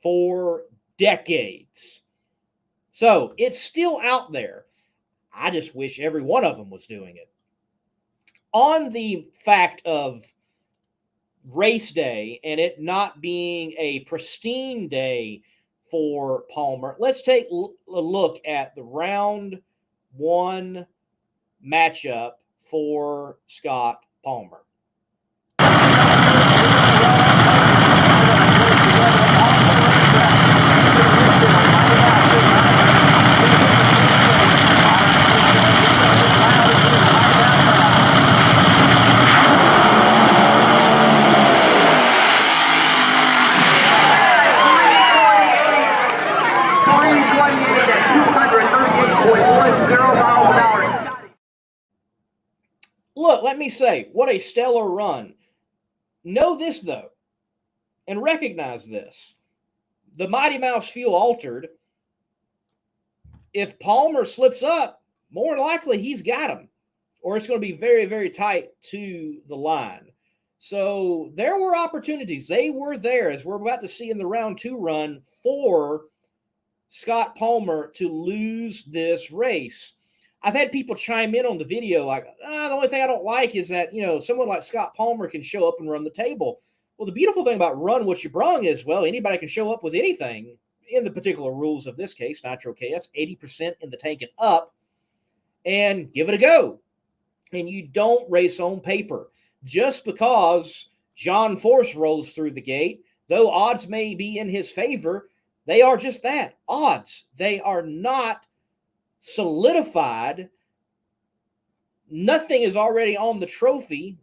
for decades. So it's still out there. I just wish every one of them was doing it. On the fact of race day and it not being a pristine day for Palmer, let's take a look at the round 1 matchup for Scott Palmer. Look, let me say, what a stellar run. Know this, though, and recognize this. The Mighty Mouse fuel altered. If Palmer slips up, more than likely he's got him, or it's going to be very, very tight to the line. So there were opportunities. They were there, as we're about to see in the round 2 run, for Scott Palmer to lose this race. I've had people chime in on the video like, the only thing I don't like is that, someone like Scott Palmer can show up and run the table. Well, the beautiful thing about run what you brung is, well, anybody can show up with anything in the particular rules of this case, Nitro KS, 80% in the tank and up, and give it a go. And you don't race on paper. Just because John Force rolls through the gate, though odds may be in his favor, they are just that, odds. They are not solidified. Nothing is already on the trophy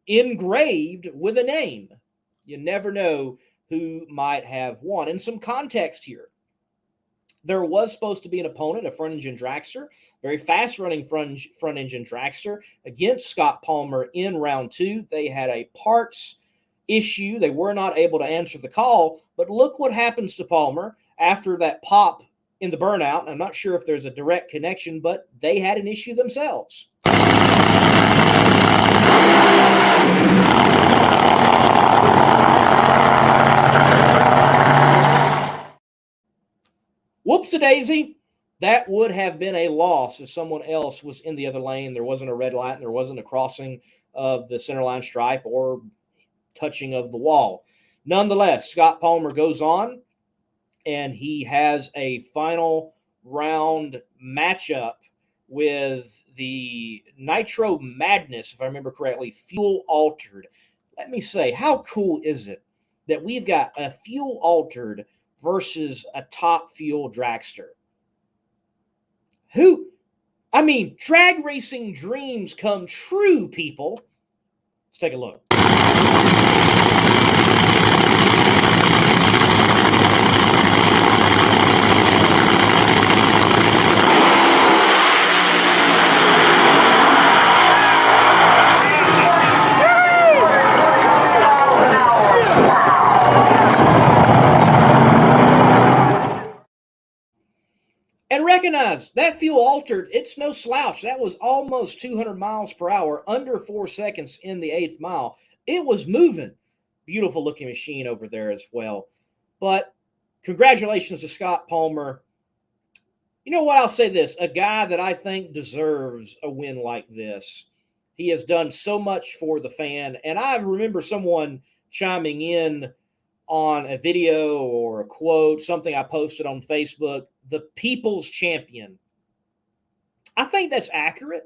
engraved with a name. You never know who might have won. And some context here. There was supposed to be an opponent, a front-engine dragster, very fast-running front-engine dragster, against Scott Palmer in round 2. They had a parts issue. They were not able to answer the call. But look what happens to Palmer after that pop in the burnout. I'm not sure if there's a direct connection, but they had an issue themselves. Whoops-a-daisy. That would have been a loss if someone else was in the other lane. There wasn't a red light and there wasn't a crossing of the center line stripe or touching of the wall. Nonetheless, Scott Palmer goes on, and he has a final round matchup with the Nitro Madness, if I remember correctly, fuel altered. Let me say, how cool is it that we've got a fuel altered versus a top fuel dragster? Drag racing dreams come true, people. Let's take a look. And recognize that fuel altered, it's no slouch. That was almost 200 miles per hour, under 4 seconds in the 8th mile. It was moving. Beautiful looking machine over there as well. But congratulations to Scott Palmer. You know what? I'll say this. A guy that I think deserves a win like this. He has done so much for the fan. And I remember someone chiming in on a video or a quote, something I posted on Facebook, the people's champion. I think that's accurate,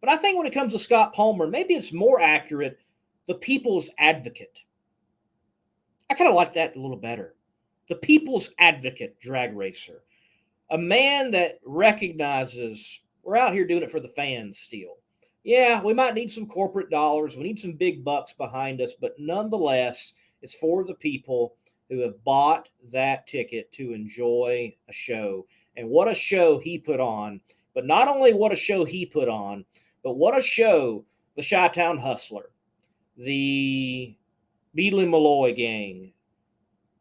but I think when it comes to Scott Palmer, maybe it's more accurate, the people's advocate. I kind of like that a little better. The people's advocate drag racer. A man that recognizes we're out here doing it for the fans still. Yeah, we might need some corporate dollars. We need some big bucks behind us, but nonetheless, it's for the people who have bought that ticket to enjoy a show. And what a show he put on. But not only what a show he put on, but what a show the Chi-Town Hustler, the Beadley Malloy gang,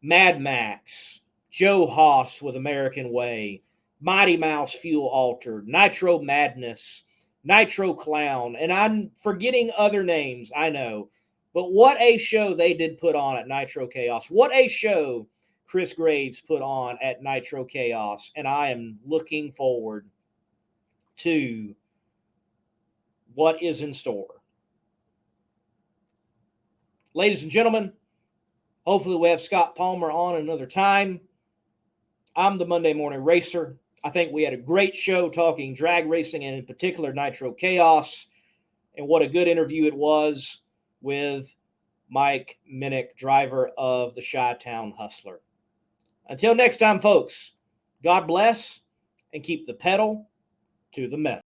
Mad Max, Joe Haas with American Way, Mighty Mouse Fuel Altered, Nitro Madness, Nitro Clown, and I'm forgetting other names, I know. But what a show they did put on at Nitro Chaos. What a show Chris Graves put on at Nitro Chaos. And I am looking forward to what is in store. Ladies and gentlemen, hopefully we have Scott Palmer on another time. I'm the Monday Morning Racer. I think we had a great show talking drag racing and in particular Nitro Chaos. And what a good interview it was with Mike Minnick, driver of the Chi-Town Hustler. Until next time, folks, God bless and keep the pedal to the metal.